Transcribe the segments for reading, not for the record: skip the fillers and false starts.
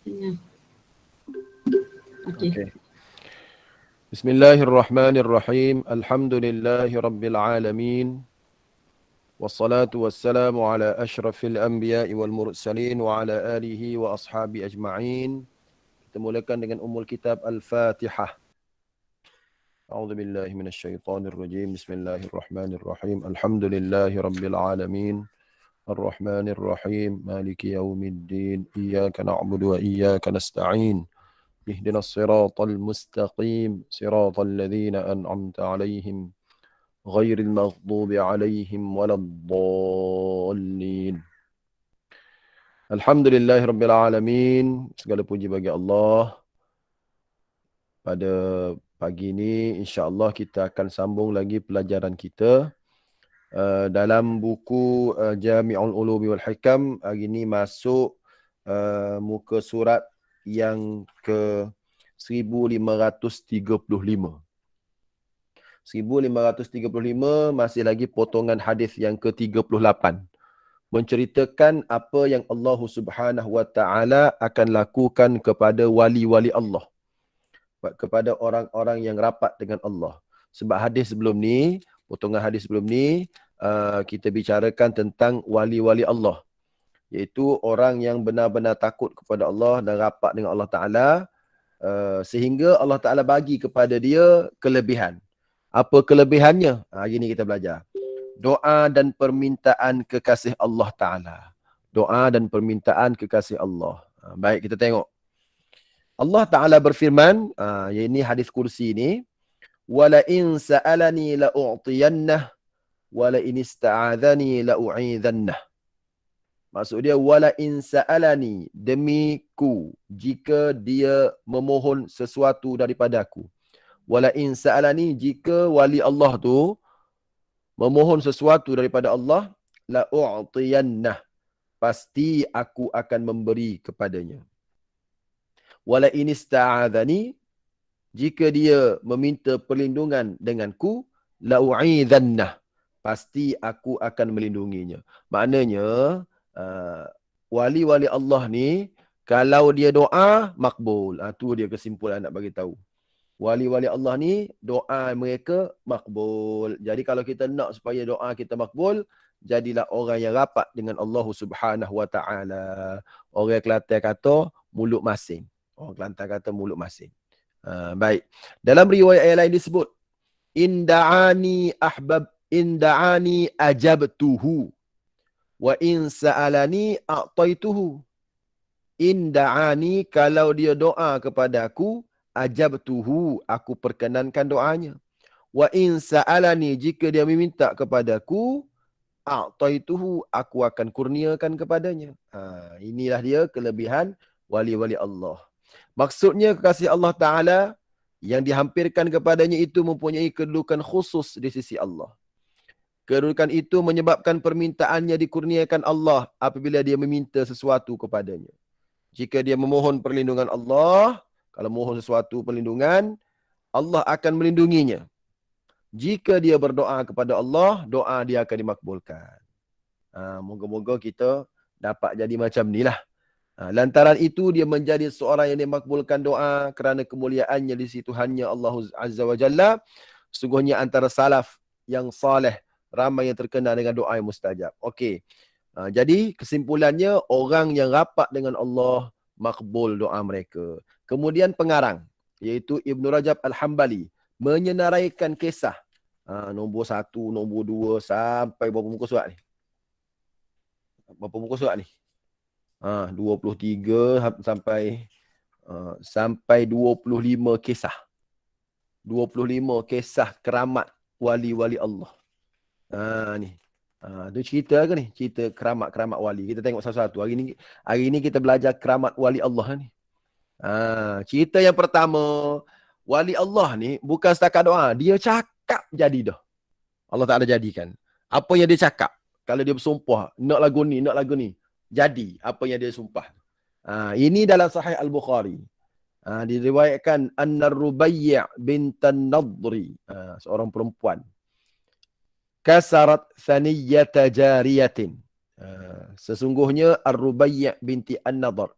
Okey. Okay. Bismillahirrahmanirrahim. Alhamdulillahi rabbil alamin. Wassalatu wassalamu ala asyrafil anbiya'i wal mursalin wa ala alihi wa ashabi ajma'in. Kita mulakan dengan ummul kitab Al-Fatihah. A'udzu billahi minasyaitonir rajim. Bismillahirrahmanirrahim. Alhamdulillahi rabbil alamin. Ar-Rahmanir Rahim. Maliki yaumiddin. Iyyaka na'budu wa iyyaka nasta'in. اهدنا الصراط المستقيم صراط الذين أنعمت عليهم غير المغضوب عليهم ولا الضالين. Alhamdulillah Rabbil Alamin. Segala puji bagi Allah. Pada pagi ini insya-Allah kita akan sambung lagi pelajaran kita dalam buku Jami'ul Ulumi wal Hikam. Hari ini masuk muka surat yang ke 1535. 1535 masih lagi potongan hadis yang ke-38. Menceritakan apa yang Allah Subhanahu wa taala akan lakukan kepada wali-wali Allah. Kepada orang-orang yang rapat dengan Allah. Sebab hadis sebelum ni, potongan hadis sebelum ni, kita bicarakan tentang wali-wali Allah. Iaitu orang yang benar-benar takut kepada Allah dan rapat dengan Allah Ta'ala, sehingga Allah Ta'ala bagi kepada dia kelebihan. Apa kelebihannya? Hari ini kita belajar. Doa dan permintaan kekasih Allah Ta'ala. Doa dan permintaan kekasih Allah. Baik, kita tengok. Allah Ta'ala berfirman, ini hadis kursi ni, wala in sa'alani la'u'tiyannah, wala in ista'adhani la'u'idhannah. Maksud dia, wala in sa'alani, demiku, jika dia memohon sesuatu daripada aku. Wala in sa'alani, jika wali Allah tu memohon sesuatu daripada Allah, la'u'tiyannah, pasti aku akan memberi kepadanya. Wala in ista'adhani, jika dia meminta perlindungan denganku, la'u'idhannah, pasti aku akan melindunginya. Maknanya, wali-wali Allah ni, kalau dia doa, makbul. Tu dia kesimpulan nak bagi tahu. Wali-wali Allah ni, doa mereka makbul. Jadi kalau kita nak supaya doa kita makbul, jadilah orang yang rapat dengan Allah Subhanahu wa taala. Orang Kelantan kata mulut masin. Orang Kelantan kata mulut masin. Baik. Dalam riwayat yang lain disebut, inda'ani ajabtuhu. Wa in sa'alani a'taituhu. In da'ani, kalau dia doa kepada aku, ajabtuhu, aku perkenankan doanya. Wa in sa'alani, jika dia meminta kepada aku, a'taituhu, aku akan kurniakan kepadanya. Inilah dia kelebihan wali-wali Allah. Maksudnya kekasih Allah Ta'ala yang dihampirkan kepadanya itu mempunyai kedudukan khusus di sisi Allah. Kedudukan itu menyebabkan permintaannya dikurniakan Allah apabila dia meminta sesuatu kepadanya. Jika dia memohon perlindungan Allah, kalau mohon sesuatu perlindungan, Allah akan melindunginya. Jika dia berdoa kepada Allah, doa dia akan dimakbulkan. Moga-moga kita dapat jadi macam ni lah. Lantaran itu dia menjadi seorang yang dimakbulkan doa kerana kemuliaannya di situ hanya Allah Azza wa Jalla. Sungguhnya antara salaf yang saleh, ramai yang terkenal dengan doa yang mustajab. Okey. Jadi kesimpulannya, orang yang rapat dengan Allah, makbul doa mereka. Kemudian pengarang, iaitu Ibn Rajab Al-Hambali, menyenaraikan kisah. Nombor 1, nombor 2, sampai berapa muka surat ni? Berapa muka surat ni? 23 sampai 25 kisah. 25 kisah keramat wali-wali Allah. Ni. Tu cerita ke ni? Cerita keramat-keramat wali. Kita tengok satu-satu. Hari ni kita belajar keramat wali Allah ni. Cerita yang pertama, wali Allah ni bukan setakat doa. Dia cakap jadi dah. Allah Ta'ala jadikan. Apa yang dia cakap? Kalau dia bersumpah, nak lagu ni. Jadi, apa yang dia sumpah. Ini dalam Sahih Al-Bukhari. Diriwayatkan An-Rubayy' bintan Nadri. Seorang perempuan. Kasarat thaniyata jariyatin. Sesungguhnya Ar-Rubayy' binti An-Nadhr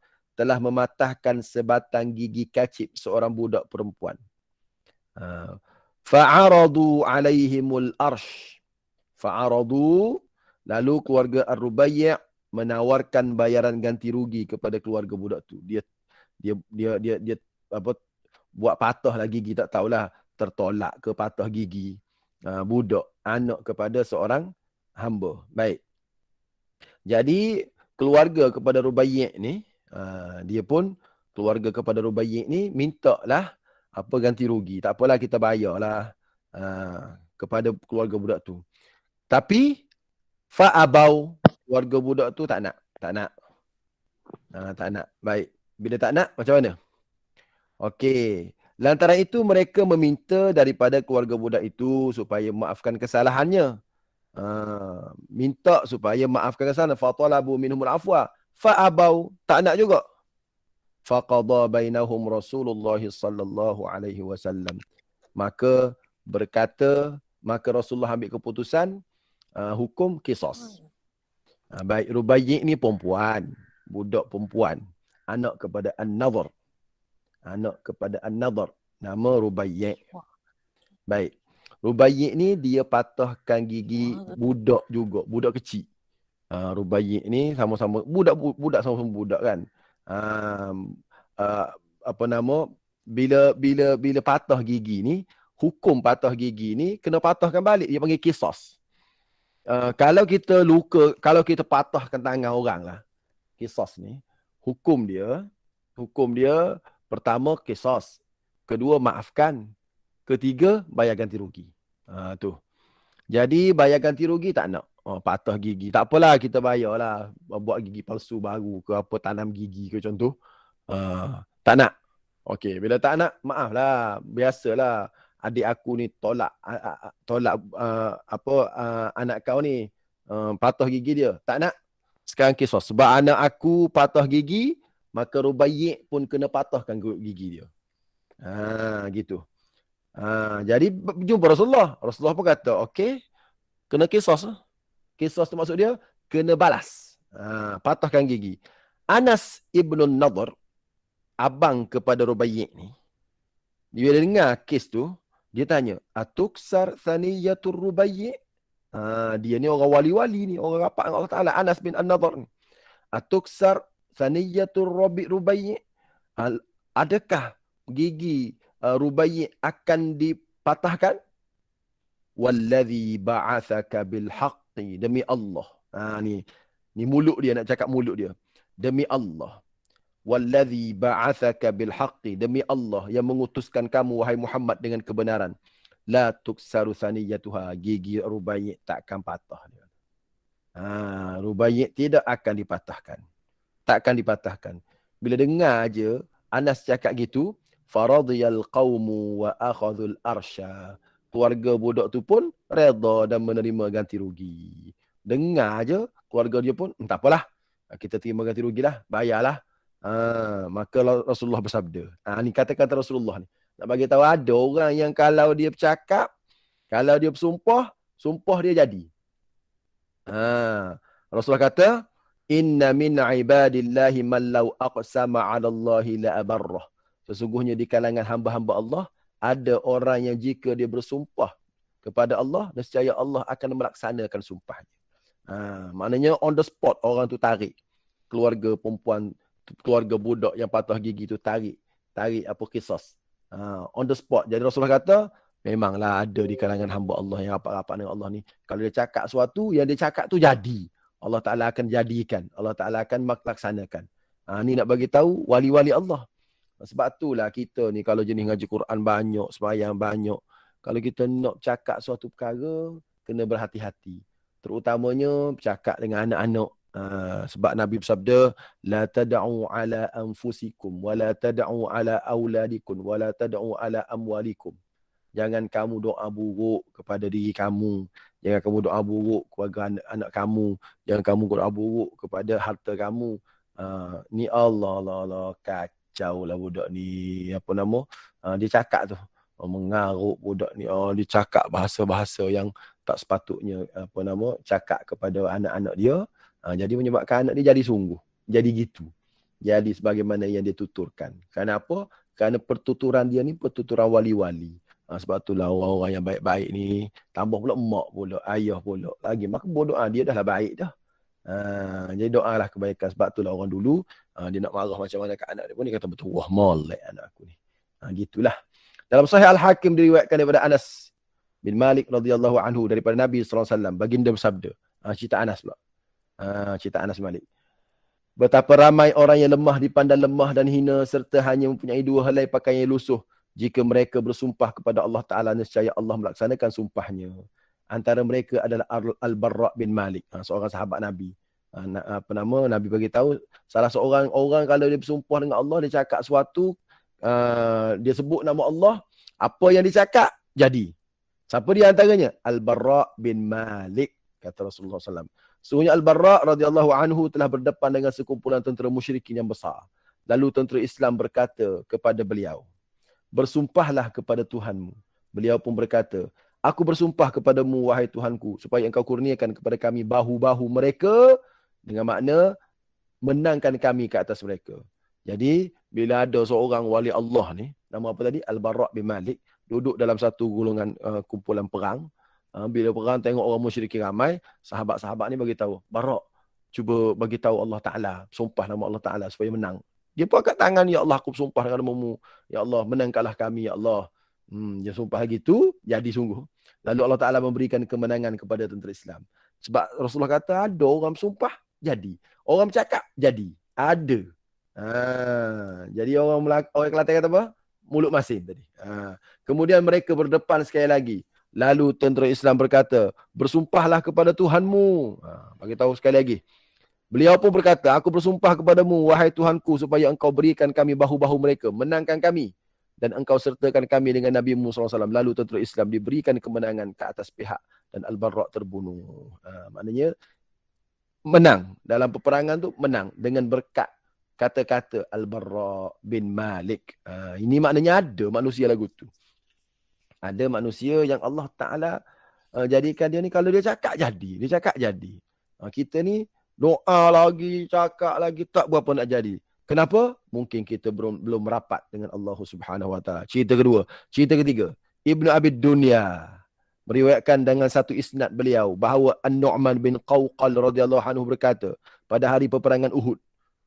telah mematahkan sebatang gigi kacip seorang budak perempuan. Fa'aradu alaihimul arsh. Fa'aradu, lalu keluarga Ar-Rubai' menawarkan bayaran ganti rugi kepada keluarga budak tu. Dia apa, buat patah lah gigi, tak tahulah tertolak ke patah gigi budak anak kepada seorang hamba. Baik. Jadi keluarga kepada Rubai' ni, dia pun keluarga kepada Rubai' ni minta lah apa ganti rugi. Tak apalah, kita bayarlah kepada keluarga budak tu. Tapi fa'abau, keluarga budak tu tak nak. Tak nak. Baik. Bila tak nak, macam mana? Okey. Lantaran itu mereka meminta daripada keluarga budak itu supaya maafkan kesalahannya. Minta supaya maafkan kesalahan. Fatalabu minhumul afwa. Fa'abau, tak nak juga. Faqadha bainahum Rasulullah sallallahu alaihi wasallam. Maka Rasulullah ambil keputusan hukum qisas. Baik, Rubai' ni perempuan, budak perempuan, anak kepada An-Nadhr. Nama Rubai'. Baik. Rubai' ni dia patahkan gigi budak juga, budak kecil. Rubai' ni sama-sama budak sama-sama budak kan. Bila patah gigi ni, hukum patah gigi ni kena patahkan balik, dia panggil qisas. Kalau kita luka, kalau kita patahkan tangan orang lah, qisas ni, hukum dia pertama qisas, kedua maafkan, ketiga bayar ganti rugi. Tu. Jadi bayar ganti rugi tak nak. Patah gigi, tak apalah, kita bayarlah, buat gigi palsu baru ke apa, tanam gigi ke macam tu. Tak nak. Okey, bila tak nak, maaflah, biasalah. Adik aku ni tolak anak kau ni patah gigi dia. Tak nak. Sekarang kisah. Sebab anak aku patah gigi, maka Rubai' pun kena patahkan gigi dia. Gitu. Jadi jumpa Rasulullah. Rasulullah pun kata, okey, kena kisah. Kisah tu maksud dia, kena balas. Patahkan gigi. Anas ibn Nadhr, abang kepada Rubai' ni, dia dengar kes tu, dia tanya, atuksar thaniyatur Rubai'? Dia ni orang wali-wali ni, orang rapat dengan Allah Ta'ala, Anas bin An-Nadhr ni. Atuksar thaniyatur Rubai'? Adakah gigi Rubai' akan dipatahkan? Walladhi ba'athaka bilhaqqi, demi Allah. Ni mulut dia, nak cakap mulut dia. Demi Allah. Walladhi ba'athaka bilhaqqi, demi Allah yang mengutuskan kamu wahai Muhammad dengan kebenaran. La tuksaru thaniyatuha, gigi Rubai' takkan patah dia. Rubai' tidak akan dipatahkan. Takkan dipatahkan. Bila dengar aja Anas cakap gitu, faradiyal qaumu wa akhadhul arsha. Keluarga budak tu pun redha dan menerima ganti rugi. Dengar aja keluarga dia pun, tak apalah, kita terima ganti rugilah, bayarlah. Maka Rasulullah bersabda. Ni kata-kata Rasulullah ni. Nak bagi tahu ada orang yang kalau dia bercakap, kalau dia bersumpah, sumpah dia jadi. Rasulullah kata, inna min ibadillahi man law aqsama 'ala Allahi la abarrah. Sesungguhnya di kalangan hamba-hamba Allah ada orang yang jika dia bersumpah kepada Allah, nescaya Allah akan melaksanakan sumpahnya. Maknanya on the spot orang tu tarik. Keluarga perempuan, keluarga budak yang patah gigi tu tarik apa qisas. On the spot. Jadi Rasulullah kata, memanglah ada di kalangan hamba Allah yang rapat-rapat dengan Allah ni, kalau dia cakap sesuatu, yang dia cakap tu jadi. Allah Ta'ala akan jadikan. Allah Ta'ala akan melaksanakan. Ni nak bagi tahu wali-wali Allah. Sebab itulah kita ni kalau jenis ngaji Quran banyak, sembahyang banyak, kalau kita nak cakap suatu perkara, kena berhati-hati. Terutamanya bercakap dengan anak-anak. Sebab Nabi bersabda, la tad'u ala anfusikum wa la tad'u ala auladikum wa la tad'u ala amwalikum. Jangan kamu doa buruk kepada diri kamu, jangan kamu doa buruk kepada anak kamu, jangan kamu doa buruk kepada harta kamu. Ni Allah kacau lah budak ni, apa nama, dia cakap tu mengaruk budak ni, dia cakap bahasa-bahasa yang tak sepatutnya, apa nama, cakap kepada anak-anak dia. Jadi menyebabkan anak dia jadi sungguh, jadi gitu. jadi sebagaimana yang dia tuturkan. Kerana apa? Kerana pertuturan dia ni pertuturan wali-wali. Sebab itulah orang-orang yang baik-baik ni tambah pula emak pula, ayah pula lagi. Maka berdoa dia dah lah baik dah. Jadi doalah kebaikan. Sebab itulah orang dulu dia nak marah macam mana kat anak dia pun dia kata betul, wah molek anak aku ni. Gitulah. Dalam Sahih Al-Hakim diriwayatkan daripada Anas bin Malik radhiyallahu anhu daripada Nabi sallallahu alaihi wasallam, baginda bersabda. Cerita Anas pula. Cerita Anas Malik. Betapa ramai orang yang lemah dipandang lemah dan hina serta hanya mempunyai 2 helai pakaian yang lusuh. Jika mereka bersumpah kepada Allah Ta'ala, nescaya Allah melaksanakan sumpahnya. Antara mereka adalah Al-Barra bin Malik, seorang sahabat Nabi. Nabi bagi tahu salah seorang orang kalau dia bersumpah dengan Allah, dia cakap sesuatu, dia sebut nama Allah, apa yang dia cakap jadi. Siapa dia antaranya? Al-Barra bin Malik, kata Rasulullah SAW. Sesungguhnya Al-Barra radhiyallahu anhu telah berdepan dengan sekumpulan tentera musyrikin yang besar. Lalu tentera Islam berkata kepada beliau, bersumpahlah kepada Tuhanmu. Beliau pun berkata, aku bersumpah kepadamu, wahai Tuhanku, supaya engkau kurniakan kepada kami bahu-bahu mereka, dengan makna menangkan kami ke atas mereka. Jadi, bila ada seorang wali Allah ni, nama apa tadi? Al-Barra bin Malik, duduk dalam satu golongan kumpulan perang. Bila perang tengok orang musyrikin ramai, sahabat-sahabat ni bagi tahu, Barra, cuba bagi tahu Allah Taala, sumpah nama Allah Taala supaya menang. Dia pun angkat tangan, ya Allah, aku bersumpah dengan namamu. Ya Allah, menangkanlah kami, ya Allah. Dia sumpah gitu, jadi sungguh. Lalu Allah Taala memberikan kemenangan kepada tentera Islam. Sebab Rasulullah kata, ada orang bersumpah, jadi. Orang bercakap, jadi. Ada. Jadi orang Kelantan kata apa? Mulut masin tadi. Kemudian mereka berdepan sekali lagi. Lalu tentera Islam berkata, bersumpahlah kepada Tuhanmu. Bagi tahu sekali lagi. Beliau pun berkata, aku bersumpah kepadamu, wahai Tuhanku, supaya engkau berikan kami bahu-bahu mereka, menangkan kami, dan engkau sertakan kami dengan Nabi Musa SAW. Lalu tentera Islam diberikan kemenangan ke atas pihak, dan Al-Barra terbunuh. Maknanya, menang. Dalam peperangan tu, menang. Dengan berkat kata-kata Al-Barra bin Malik. Ini maknanya ada manusia lagu tu. Ada manusia yang Allah Ta'ala jadikan dia ni, kalau dia cakap jadi. Dia cakap jadi. Kita ni doa lagi, cakap lagi, tak berapa nak jadi. Kenapa? Mungkin kita belum rapat dengan Allah Subhanahu Wa Ta'ala. Cerita kedua. Cerita ketiga. Ibnu Abi Dunya meriwayatkan dengan satu isnad beliau bahawa An-Nu'man bin Qawqal radhiyallahu anhu berkata pada hari peperangan Uhud,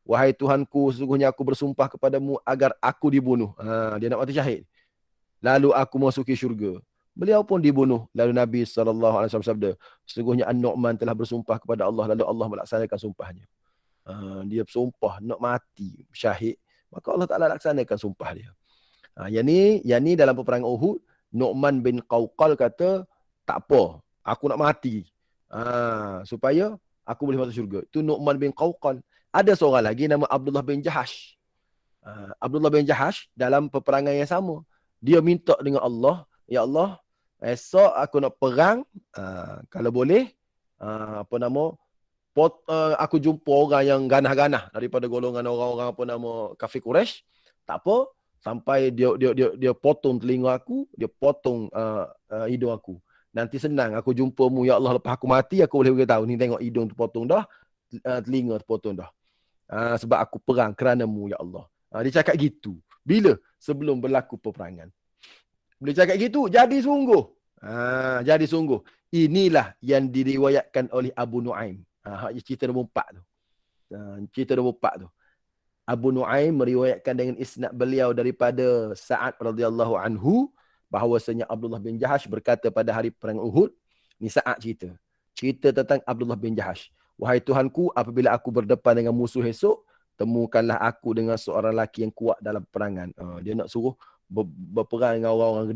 wahai Tuhanku, sesungguhnya aku bersumpah kepadamu agar aku dibunuh. Dia nak mati syahid. Lalu aku masuki syurga. Beliau pun dibunuh. Lalu Nabi SAW sabda, sesungguhnya An-Nu'man telah bersumpah kepada Allah, lalu Allah melaksanakan sumpahnya. Dia bersumpah nak mati syahid, maka Allah Ta'ala laksanakan sumpah dia. Yang ni dalam peperangan Uhud, Nu'man bin Qawqal kata, tak apa, aku nak mati. Supaya aku boleh masuk syurga. Itu Nu'man bin Qawqal. Ada seorang lagi nama Abdullah bin Jahash. Abdullah bin Jahash dalam peperangan yang sama. Dia minta dengan Allah, ya Allah, esok aku nak perang, kalau boleh, aku jumpa orang yang ganah-ganah daripada golongan orang-orang kafir Quraisy. Tak apa, sampai dia potong telinga aku, dia potong hidung aku. Nanti senang aku jumpamu, ya Allah, lepas aku mati aku boleh beritahu, ni tengok hidung terpotong dah, telinga terpotong dah. Sebab aku perang kerana-Mu, ya Allah. Dia cakap gitu. Bila? Sebelum berlaku peperangan. Boleh cakap gitu, jadi sungguh. Jadi sungguh. Inilah yang diriwayatkan oleh Abu Nuaim. Cerita nombor 4 tu. Cerita nombor 4 tu. Abu Nuaim meriwayatkan dengan isnad beliau daripada Sa'ad radhiyallahu anhu bahawasanya Abdullah bin Jahash berkata pada hari perang Uhud. Ni Sa'ad cerita. Cerita tentang Abdullah bin Jahash. Wahai Tuhanku, apabila aku berdepan dengan musuh esok, temukanlah aku dengan seorang lelaki yang kuat dalam peperangan. Dia nak suruh berperang dengan orang-orang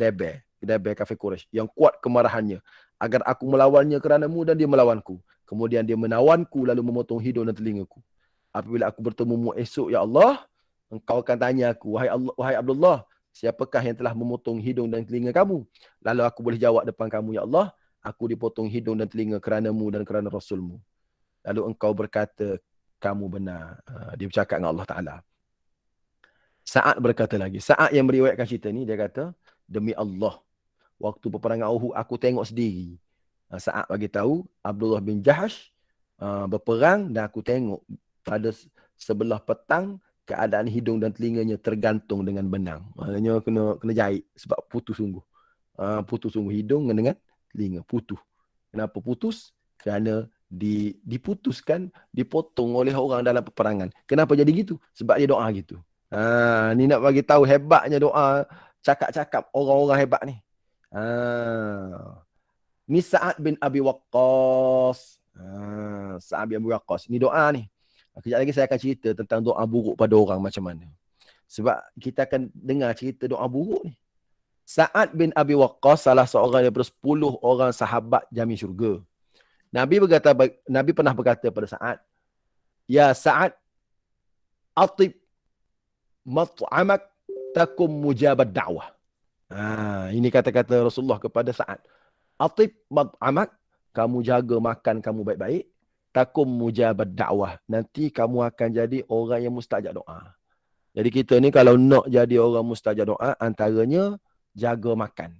Gedeber kafir Quraisy yang kuat kemarahannya, agar aku melawannya kerana-Mu, dan dia melawanku. Kemudian dia menawanku lalu memotong hidung dan telingaku. Apabila aku bertemu-Mu esok, ya Allah, engkau akan tanya aku, wahai Abdullah, siapakah yang telah memotong hidung dan telinga kamu? Lalu aku boleh jawab depan kamu, ya Allah, aku dipotong hidung dan telinga kerana-Mu dan kerana Rasul-Mu. Lalu engkau berkata, kamu benar. Dia bercakap dengan Allah Ta'ala. Sa'ad berkata lagi. Sa'ad yang meriwayatkan cerita ni, dia kata, demi Allah, waktu peperangan Uhud, aku tengok sendiri. Sa'ad bagi tahu, Abdullah bin Jahash berperang, dan aku tengok pada sebelah petang, keadaan hidung dan telinganya tergantung dengan benang. Maknanya kena jahit sebab putus sungguh. Putus sungguh hidung dengan telinga. Putus. Kenapa putus? Kerana diputuskan, dipotong oleh orang dalam peperangan. Kenapa jadi gitu? Sebab dia doa gitu. Ni nak bagi tahu hebatnya doa, cakap-cakap orang-orang hebat ni. Ni Sa'ad bin Abi Waqqas. Sa'ad bin Abi Waqqas. Ni doa ni. Kejap lagi saya akan cerita tentang doa buruk pada orang macam mana. Sebab kita akan dengar cerita doa buruk ni. Sa'ad bin Abi Waqqas salah seorang daripada 10 orang sahabat jamin syurga. Nabi pernah berkata pada Sa'ad, "Ya Sa'ad, atib mat'amak takum mujabad da'wah." Ini kata-kata Rasulullah kepada Sa'ad. Atib mat'amak, kamu jaga makan kamu baik-baik, takum mujabad da'wah. Nanti kamu akan jadi orang yang mustajab doa. Jadi kita ni kalau nak jadi orang mustajab doa, antaranya jaga makan.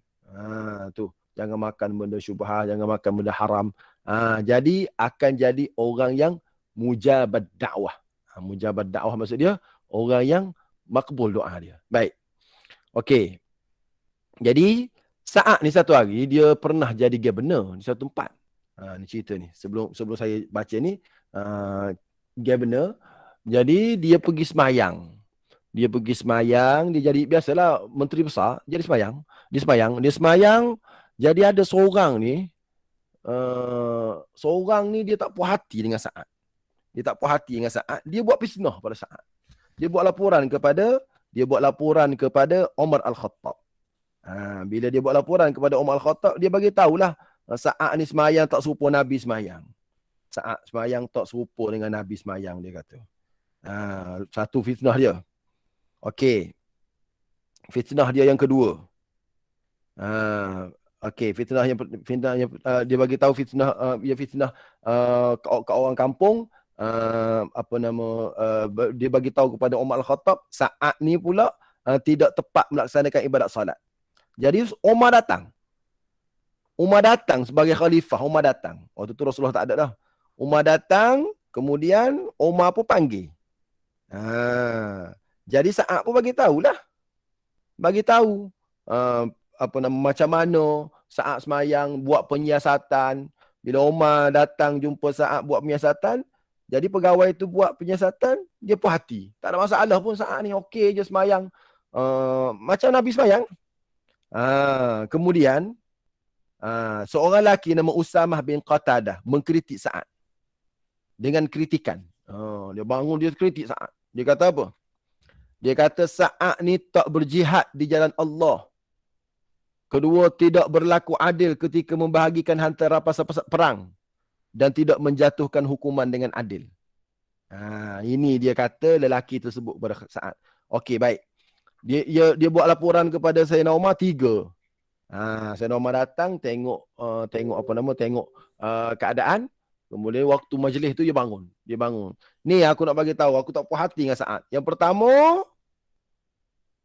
Tu, jangan makan benda syubhah, jangan makan benda haram. Jadi akan jadi orang yang mujabad da'wah. Mujabad da'wah maksud dia orang yang makbul doa dia. Baik. Okey. Jadi Sa'ad ni satu hari dia pernah jadi governor di satu tempat. Ni cerita ni. Sebelum saya baca ni, governor. Jadi dia pergi semayang. Dia jadi biasalah menteri besar, jadi semayang. Dia semayang, jadi ada seorang ni dia tak puas hati dengan Sa'ad. Dia buat fitnah pada Sa'ad. Dia buat laporan kepada Umar Al-Khattab. Bila dia buat laporan kepada Umar Al-Khattab, dia bagi tahulah Sa'ad ni semayang tak serupa Nabi semayang. Sa'ad semayang tak serupa dengan Nabi semayang, dia kata. Satu fitnah dia. Okey. Fitnah dia yang kedua. Okey, fitnah yang dia bagi tahu fitnah ke orang kampung, dia bagi tahu kepada Umar Al-Khattab, Sa'ad ni pula tidak tepat melaksanakan ibadat salat. Jadi Umar datang sebagai khalifah. Waktu tu Rasulullah tak ada dah. Umar datang, kemudian Umar pun panggil. Jadi Sa'ad pun bagi tahu macam mana Sa'ad semayang, buat penyiasatan. Bila Umar datang jumpa Sa'ad buat penyiasatan, jadi pegawai tu buat penyiasatan, dia puas hati. Tak ada masalah pun Sa'ad ni, okey je semayang. Macam Nabi semayang. Kemudian seorang lelaki nama Usamah bin Qatadah mengkritik Sa'ad dengan kritikan. Dia bangun, dia kritik Sa'ad. Dia kata apa? Dia kata Sa'ad ni tak berjihad di jalan Allah. Kedua, tidak berlaku adil ketika membahagikan antara pasal-pasal perang dan tidak menjatuhkan hukuman dengan adil. Ini dia kata lelaki tersebut kepada Sa'ad. Okey, baik. Dia buat laporan kepada Sayyidina Umar 3. Sayyidina Umar datang tengok keadaan. Kemudian waktu majlis tu dia bangun. Ni aku nak bagi tahu, aku tak puas hati dengan Sa'ad. Yang pertama,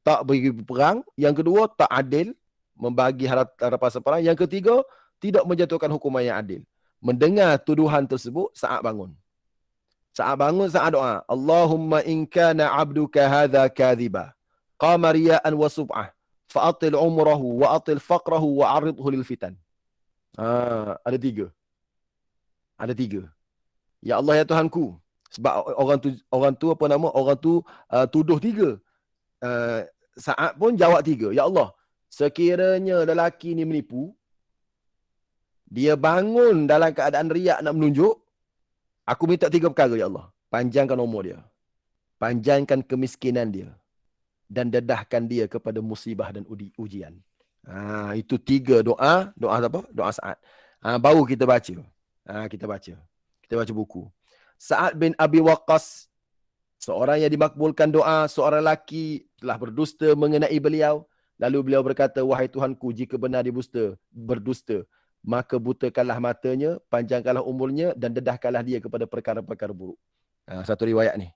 tak pergi perang. Yang kedua, tak adil membagi harapan seperang. Yang ketiga, tidak menjatuhkan hukuman yang adil. Mendengar tuduhan tersebut, Sa'ad bangun. Sa'ad doa, Allahumma in kana 'abduka hadza kadhiba, qama riya'an wa sub'ah, fa'atil umrahu wa atil faqrahu wa 'aridhu lil fitan. Ada tiga. Ya Allah, ya Tuhanku. Sebab orang tu tuduh 3. Sa'ad pun jawab 3. Ya Allah, sekiranya lelaki ni menipu, dia bangun dalam keadaan riak nak menunjuk, aku minta 3 perkara, ya Allah. Panjangkan umur dia, panjangkan kemiskinan dia, dan dedahkan dia kepada musibah dan ujian. Itu 3 doa apa? Doa Sa'ad. Baru kita baca. Kita baca buku. Sa'ad bin Abi Waqqas, seorang yang dimakbulkan doa, seorang lelaki telah berdusta mengenai beliau. Lalu beliau berkata, wahai Tuhanku, jika benar dia berdusta, maka butakanlah matanya, panjangkanlah umurnya, dan dedahkanlah dia kepada perkara-perkara buruk. Satu riwayat ni.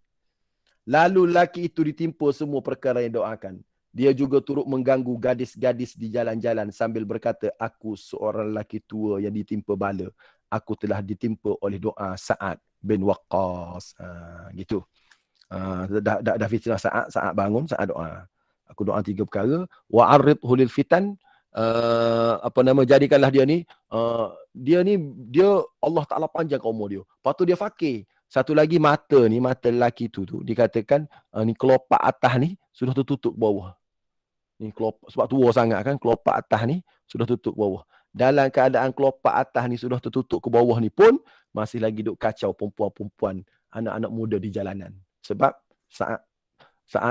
Lalu lelaki itu ditimpa semua perkara yang doakan. Dia juga turut mengganggu gadis-gadis di jalan-jalan sambil berkata, aku seorang lelaki tua yang ditimpa bala. Aku telah ditimpa oleh doa Sa'ad bin Waqqas. Gitu. Dah fitnah saat bangun, saat doa. Aku doa 3 perkara. Wa arridhu lil fitan. Jadikanlah dia ni, dia Allah Ta'ala panjang umur dia. Lepas tu dia fakir. Satu lagi mata lelaki tu dikatakan ni kelopak atas ni sudah tertutup bawah. Ni kelopak, sebab tua sangat kan, kelopak atas ni sudah tutup bawah. Dalam keadaan kelopak atas ni sudah tertutup ke bawah ni pun masih lagi duk kacau perempuan-perempuan, anak-anak muda di jalanan. Sebab saat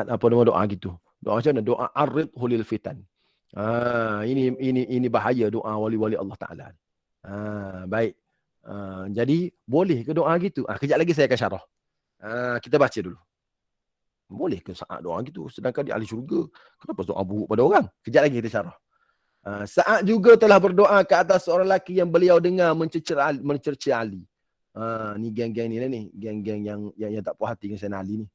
doa gitu. Doa macam mana? Doa arridhu lil fitan. Ini bahaya doa wali-wali Allah Taala. Baik. Jadi boleh ke doa gitu? Kejap lagi saya akan syarah. Kita baca dulu. Boleh ke saat doa gitu? Sedangkan di ahli syurga, kenapa doa buruk pada orang? Kejap lagi kita syarah. Saat juga telah berdoa ke atas seorang lelaki yang beliau dengar mencerca Ali. Ni geng-geng ni, geng-geng yang tak puas hati dengan Sayyidina Ali ni.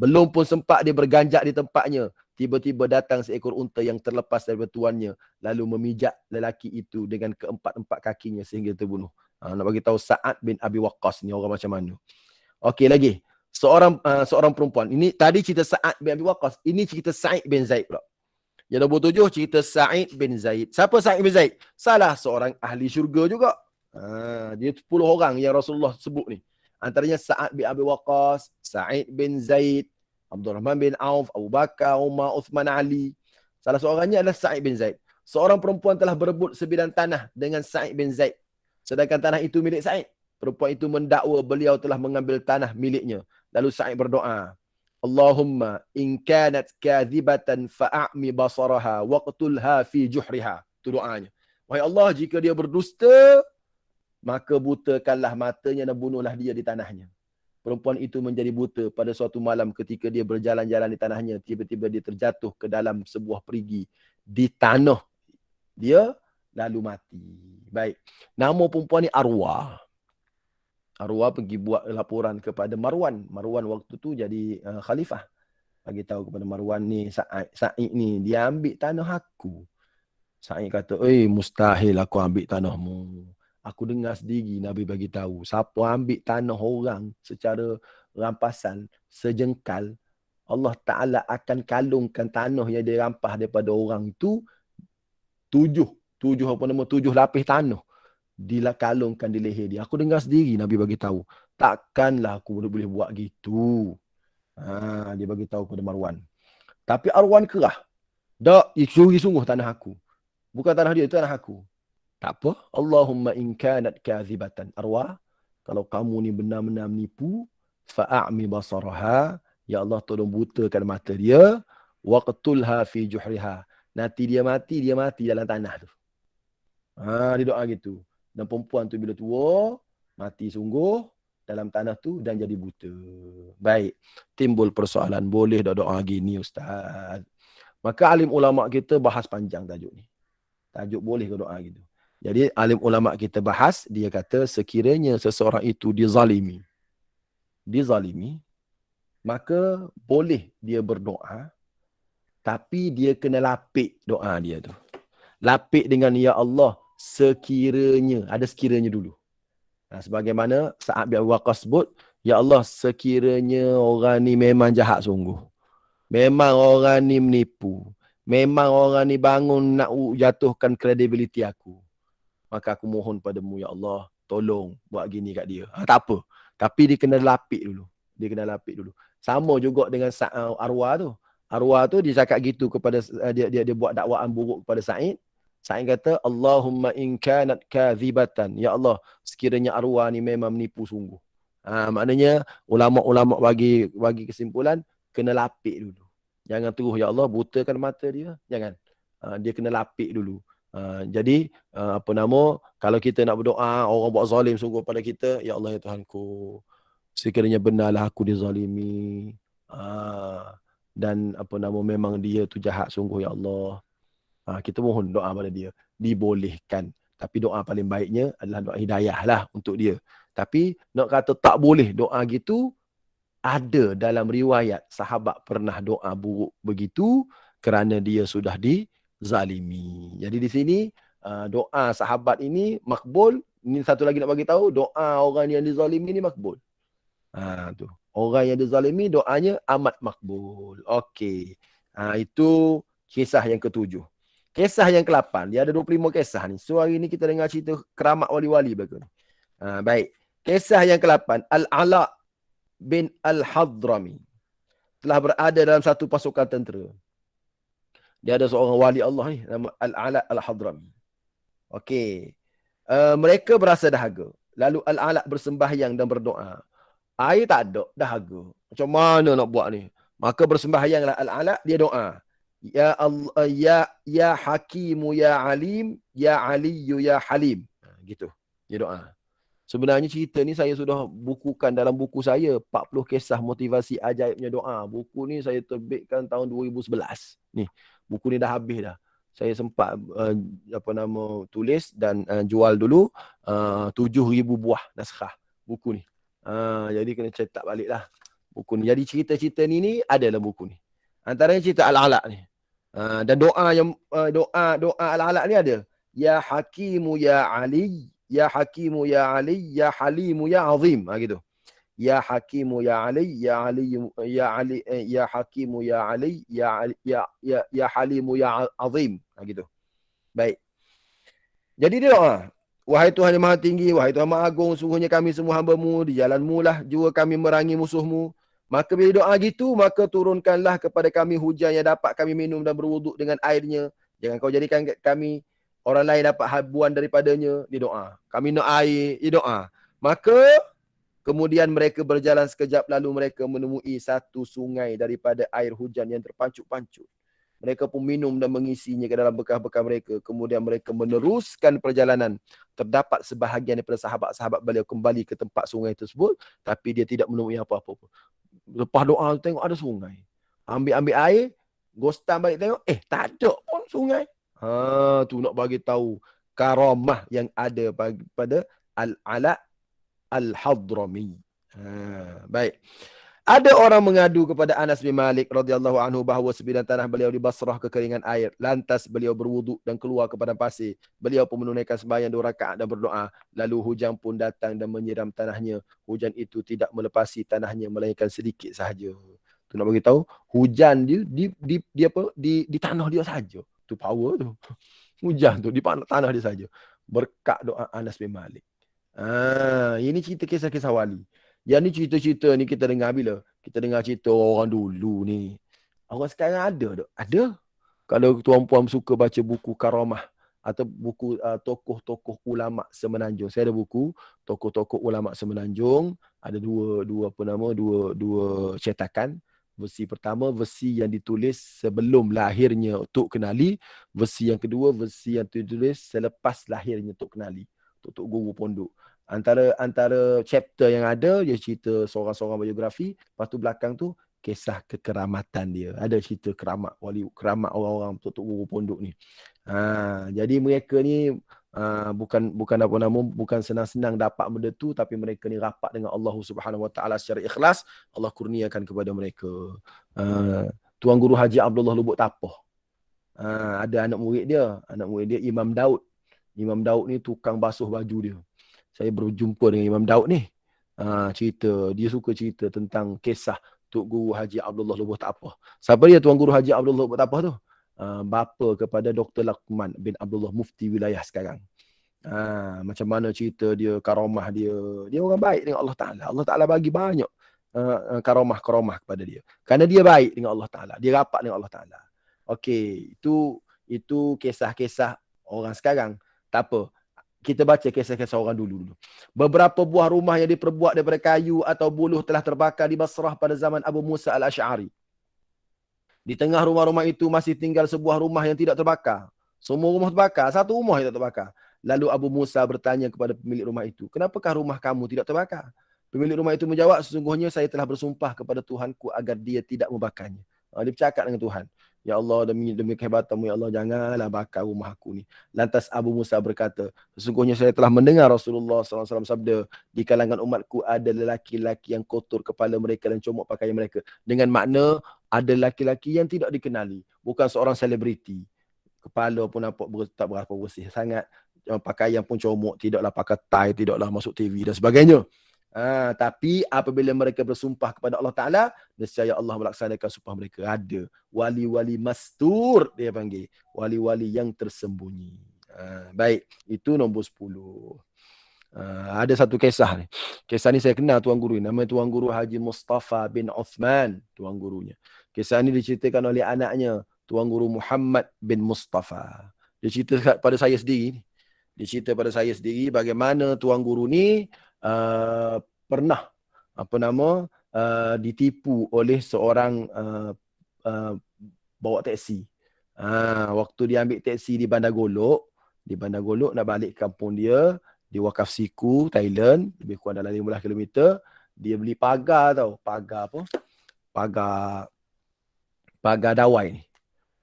Belum pun sempat dia berganjak di tempatnya, tiba-tiba datang seekor unta yang terlepas dari tuannya, lalu memijak lelaki itu dengan keempat-empat kakinya sehingga terbunuh. Nak bagi tahu Sa'ad bin Abi Waqqas ni orang macam mana. Okey lagi. Seorang perempuan. Ini tadi cerita Sa'ad bin Abi Waqqas. Ini cerita Sa'id bin Zaid pula. Yang nombor 7 cerita Sa'id bin Zaid. Siapa Sa'id bin Zaid? Salah seorang ahli syurga juga. Dia 10 orang yang Rasulullah sebut ni. Antaranya Sa'ad bin Abi Waqqas, Sa'id bin Zaid, Abdul Rahman bin Auf, Abu Bakar, Umar, Uthman, Ali. Salah seorangnya adalah Sa'id bin Zaid. Seorang perempuan telah berebut sebidang tanah dengan Sa'id bin Zaid. Sedangkan tanah itu milik Sa'id. Perempuan itu mendakwa beliau telah mengambil tanah miliknya. Lalu Sa'id berdoa, Allahumma in kanat kadhibatan fa'ami basaraha waqtulha fi juhriha. Itu doanya. Wahai Allah, jika dia berdusta, maka butakanlah matanya dan bunuhlah dia di tanahnya. Perempuan itu menjadi buta pada suatu malam ketika dia berjalan-jalan di tanahnya. Tiba-tiba dia terjatuh ke dalam sebuah perigi di tanah dia, lalu mati. Baik. Nama perempuan ni Arwah. Arwah pergi buat laporan kepada Marwan. Marwan waktu tu jadi khalifah. Bagi tahu kepada Marwan ni, Sa'id ni, dia ambil tanah aku. Sa'id kata, mustahil aku ambil tanahmu. Aku dengar sendiri Nabi bagi tahu, siapa ambil tanah orang secara rampasan, sejengkal, Allah Ta'ala akan kalungkan tanah yang dia rampas daripada orang itu, 7 lapis tanah dikalungkan di leher dia. Aku dengar sendiri Nabi bagi tahu. Takkanlah aku boleh buat gitu. Dia bagi tahu kepada Marwan. Tapi Arwan kerah. Tak, curi sungguh tanah aku. Bukan tanah dia, itu tanah aku. Tak apa. Allahumma in kanat kadhibatan. Arwah, kalau kamu ni benar-benar menipu, fa'ami basaraha. Ya Allah, tolong butakan mata dia. Waqtulha fi juhriha. Nanti dia mati dalam tanah tu. Dia doa gitu. Dan perempuan tu bila tua, mati sungguh dalam tanah tu dan jadi buta. Baik. Timbul persoalan, boleh tak doa gini Ustaz? Maka alim ulama kita bahas panjang tajuk ni. Tajuk boleh ke doa gitu. Jadi alim ulama kita bahas, dia kata sekiranya seseorang itu dizalimi, maka boleh dia berdoa, tapi dia kena lapik doa dia tu. Lapik dengan ya Allah sekiranya, ada sekiranya dulu. Sebagaimana Sa'ad bin Abi Waqqas sebut, ya Allah sekiranya orang ni memang jahat sungguh. Memang orang ni menipu. Memang orang ni bangun nak jatuhkan kredibiliti aku. Maka aku mohon padamu ya Allah, tolong buat gini kat dia. Tak apa. Tapi dia kena lapik dulu. Sama juga dengan Arwah tu. Arwah tu dia cakap gitu kepada dia buat dakwaan buruk kepada Sa'id. Sa'id kata, Allahumma in kanat kadhibatan. Ya Allah, sekiranya Arwah ni memang menipu sungguh. Maknanya ulama-ulama bagi kesimpulan, kena lapik dulu. Jangan terus ya Allah butakan mata dia. Jangan. Dia kena lapik dulu. Jadi kalau kita nak berdoa, orang buat zalim sungguh pada kita, ya Allah ya Tuhanku, sekiranya benarlah aku dizalimi, dan memang dia tu jahat sungguh ya Allah. Kita mohon doa pada dia, dibolehkan. Tapi doa paling baiknya adalah doa hidayah lah untuk dia. Tapi nak kata tak boleh doa gitu, ada dalam riwayat sahabat pernah doa buruk begitu kerana dia sudah dizalimi. Jadi di sini doa sahabat ini makbul. Ini satu lagi nak bagi tahu, doa orang yang dizalimi ni makbul. Tu. Orang yang dizalimi doanya amat makbul. Okey. Itu kisah yang ke-7. Kisah yang ke-8. Dia ada 25 kisah ni. So hari ni kita dengar cerita keramat wali-wali bagus. Baik. Kisah yang ke-8. Al-Ala bin Al-Hadrami telah berada dalam satu pasukan tentera. Dia ada seorang wali Allah ni, nama Al-Ala Al-Hadrami. Okey. Mereka berasa dahaga. Lalu Al-Ala bersembahyang dan berdoa. Air tak ada, dahaga. Macam mana nak buat ni? Maka bersembahyanglah Al-Ala, dia doa. Ya Allah, ya Hakimu ya Alim, ya Aliyu ya Halim. Gitu. Dia doa. Sebenarnya cerita ni saya sudah bukukan dalam buku saya 40 kisah motivasi ajaibnya doa. Buku ni saya terbitkan tahun 2011. Ni, buku ni dah habis dah. Saya sempat tulis dan jual dulu 7,000 buah naskah buku ni. Jadi kena cetak balik lah buku ni. Jadi cerita-cerita ni ada dalam buku ni. Antaranya cerita Al-Ala ni. Dan doa yang doa Al-Ala ni ada. Ya Hakimu ya Ali, ya Hakimu ya Ali, ya Halimu ya Azim. Gitu. Ya Hakimu ya Ali, ya Ali ya Ali, ya Hakimu ya Ali, ya Halimu ya Azim. Gitu. Baik. Jadi dia doa. Wahai Tuhan yang Maha Tinggi, wahai Tuhan Maha Agung, sungguhnya kami semua hamba-Mu, di jalan-Mu lah jua kami merangi musuh-Mu. Maka bila doa gitu, maka turunkanlah kepada kami hujan yang dapat kami minum dan berwuduk dengan airnya. Jangan kau jadikan kami orang lain dapat habuan daripadanya. Dia doa. Kami nak air, dia doa. Maka kemudian mereka berjalan sekejap, lalu mereka menemui satu sungai daripada air hujan yang terpancut-pancut. Mereka pun minum dan mengisinya ke dalam bekah-bekah mereka. Kemudian mereka meneruskan perjalanan. Terdapat sebahagian daripada sahabat-sahabat beliau kembali ke tempat sungai tersebut. Tapi dia tidak menemui apa-apa. Lepas doa tengok ada sungai. Ambil air. Gostan balik tengok. Tak ada pun sungai. Tu nak bagi tahu karamah yang ada pada Al-Ala Al-Hadrami. Baik. Ada orang mengadu kepada Anas bin Malik radhiyallahu anhu bahawa sebidang tanah beliau di Basrah kekeringan air. Lantas beliau berwuduk dan keluar ke padang pasir. Beliau pun menunaikan sembahyang 2 rakaat dan berdoa. Lalu hujan pun datang dan menyiram tanahnya. Hujan itu tidak melepasi tanahnya melainkan sedikit sahaja. Tu nak bagi tahu hujan dia di tanah dia saja. Tu power tu. Hujan tu di tanah dia saja. Berkat doa Anas bin Malik. Ini cerita kisah-kisah wali. Yang ni cerita-cerita ni kita dengar bila? Kita dengar cerita orang dulu ni. Orang sekarang ada tak? Ada. Kalau tuan-puan suka baca buku karamah atau buku tokoh-tokoh ulama semenanjung. Saya ada buku tokoh-tokoh ulama semenanjung. Ada dua cetakan. Versi pertama, versi yang ditulis sebelum lahirnya Tok Kenali. Versi yang kedua, versi yang ditulis selepas lahirnya Tok Kenali. Tok Guru Pondok. Antara chapter yang ada, dia cerita seorang-seorang biografi. Lepas tu belakang tu, kisah kekeramatan dia. Ada cerita keramat orang-orang Tok Guru Pondok ni. Jadi mereka ni bukan senang-senang dapat benda tu, tapi mereka ni rapat dengan Allah Subhanahu Wa Taala secara ikhlas. Allah kurniakan kepada mereka. Tuan Guru Haji Abdullah Lubuk Tapoh. Ada anak murid dia Imam Daud. Imam Daud ni tukang basuh baju dia. Saya berjumpa dengan Imam Daud ni. Dia suka cerita tentang kisah Tok Guru Haji Abdullah Lubuk Tapoh. Siapa dia Tuan Guru Haji Abdullah Lubuk Tapoh tu? Bapa kepada Dr. Luqman bin Abdullah Mufti wilayah sekarang. Macam mana cerita dia, karamah dia. Dia orang baik dengan Allah Ta'ala. Allah Ta'ala bagi banyak karamah kepada dia. Kerana dia baik dengan Allah Ta'ala. Dia rapat dengan Allah Ta'ala. Okey, itu kisah-kisah orang sekarang. Tak apa. Kita baca kisah-kisah orang dulu. Beberapa buah rumah yang diperbuat daripada kayu atau buluh telah terbakar di Basrah pada zaman Abu Musa al-Ash'ari. Di tengah rumah-rumah itu masih tinggal sebuah rumah yang tidak terbakar. Semua rumah terbakar, satu rumah yang tak terbakar. Lalu Abu Musa bertanya kepada pemilik rumah itu, "Kenapakah rumah kamu tidak terbakar?" Pemilik rumah itu menjawab, "Sesungguhnya saya telah bersumpah kepada Tuhanku agar dia tidak membakarnya." Dia bercakap dengan Tuhan. "Ya Allah, demi kehebatanmu, ya Allah, janganlah bakar rumah aku ni." Lantas Abu Musa berkata, "Sesungguhnya saya telah mendengar Rasulullah SAW sabda, di kalangan umatku ada lelaki-lelaki yang kotor kepala mereka dan comot pakaian mereka." Dengan makna, ada lelaki-lelaki yang tidak dikenali. Bukan seorang selebriti. Kepala pun nampak tak berapa bersih sangat. Pakaian pun comot. Tidaklah pakai tie, tidaklah masuk TV dan sebagainya. Tapi apabila mereka bersumpah kepada Allah Ta'ala, nescaya Allah melaksanakan sumpah mereka. Ada wali-wali mastur, dia panggil. Wali-wali yang tersembunyi. Baik, itu nombor 10. Ada satu kisah ni. Kisah ni saya kenal tuan guru ni. Nama tuan guru Haji Mustafa bin Uthman, tuan gurunya. Kisah ni diceritakan oleh anaknya, tuan guru Muhammad bin Mustafa. Dia cerita pada saya sendiri. Dia cerita pada saya sendiri bagaimana tuan guru ni pernah ditipu oleh seorang bawa teksi. Waktu dia ambil teksi di Bandar Golok nak balik kampung dia di Wakaf Siku, Thailand, lebih kurang dalam 15 km. Dia beli pagar tau. Pagar apa? Pagar dawai.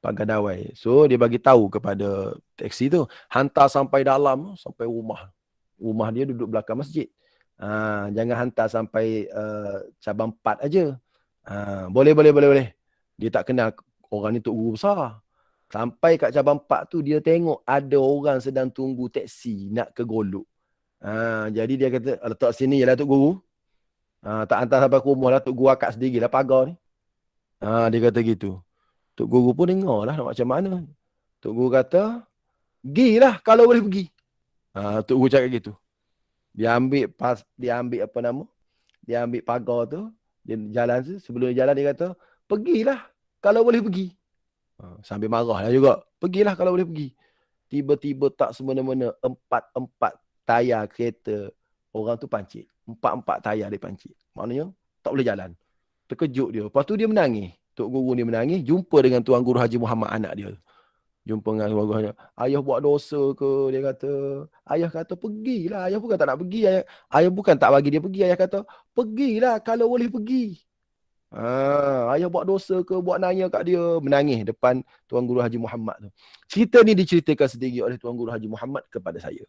Pagar dawai. So dia bagi tahu kepada teksi tu, hantar sampai dalam, sampai rumah. Rumah dia duduk belakang masjid. Jangan hantar sampai cabang 4 aja. Boleh. Dia tak kenal orang ni Tok Guru besar. Sampai kat cabang 4 tu dia tengok ada orang sedang tunggu teksi nak ke Golok. Jadi dia kata, letak sini je lah Tok Guru. Tak hantar sampai ke rumah lah, Tok Guru akak sendirilah pagar ni. Dia kata gitu. Tok Guru pun dengar lah nak macam mana. Tok Guru kata, gilah kalau boleh pergi. Tok Guru cakap gitu. Dia ambil pagar tu, dia jalan tu, sebelum dia jalan dia kata, pergilah kalau boleh pergi. Sambil marah lah juga. Pergilah kalau boleh pergi. Tiba-tiba tak semena-mena 4 tayar kereta orang tu pancit. 4 tayar dia pancit. Maknanya tak boleh jalan. Terkejut dia. Lepas tu dia menangis. Tok Guru ni menangis. Jumpa dengan Tuan Guru Haji Muhammad anak dia. Jumpa dengan Tuan Guru Haji. Ayah buat dosa ke? Dia kata. Ayah kata pergilah. Ayah bukan tak nak pergi. Ayah bukan tak bagi dia pergi. Ayah kata pergilah kalau boleh pergi. Ayah buat dosa ke? Buat nanya kat dia. Menangis depan Tuan Guru Haji Muhammad tu. Cerita ni diceritakan sendiri oleh Tuan Guru Haji Muhammad kepada saya.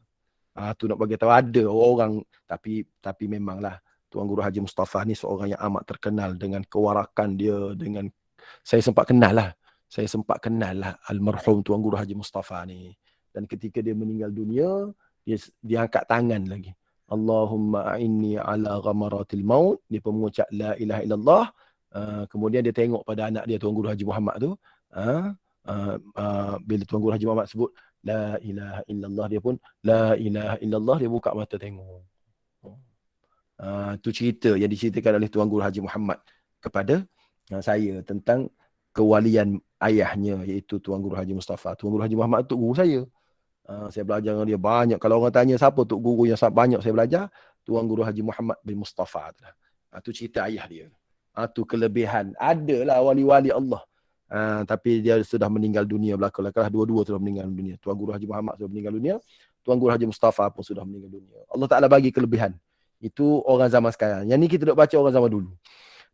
Tu nak bagi tahu ada orang. Tapi memanglah. Tuan Guru Haji Mustafa ni seorang yang amat terkenal dengan kewarakan dia, dengan saya sempat kenal lah almarhum Tuan Guru Haji Mustafa ni. Dan ketika dia meninggal dunia, dia angkat tangan lagi. Allahumma a'inni ala ghamaratil maut. Dia pun mengucap la ilaha illallah. Kemudian dia tengok pada anak dia Tuan Guru Haji Muhammad tu. Bila Tuan Guru Haji Muhammad sebut la ilaha illallah, dia pun la ilaha illallah, dia buka mata tengok. Itu cerita yang diceritakan oleh Tuan Guru Haji Muhammad kepada saya tentang kewalian ayahnya, iaitu Tuan Guru Haji Mustafa. Tuan Guru Haji Muhammad tu guru saya. Saya belajar dengan dia banyak. Kalau orang tanya siapa Tok Guru yang banyak saya belajar, Tuan Guru Haji Muhammad bin Mustafa. Itu cerita ayah dia. Itu kelebihan. Adalah wali-wali Allah. Tapi dia sudah meninggal dunia belakang-belakang. Dua-dua sudah meninggal dunia. Tuan Guru Haji Muhammad sudah meninggal dunia. Tuan Guru Haji Mustafa pun sudah meninggal dunia. Allah Ta'ala bagi kelebihan. Itu orang zaman sekarang. Yang ni kita duk baca orang zaman dulu.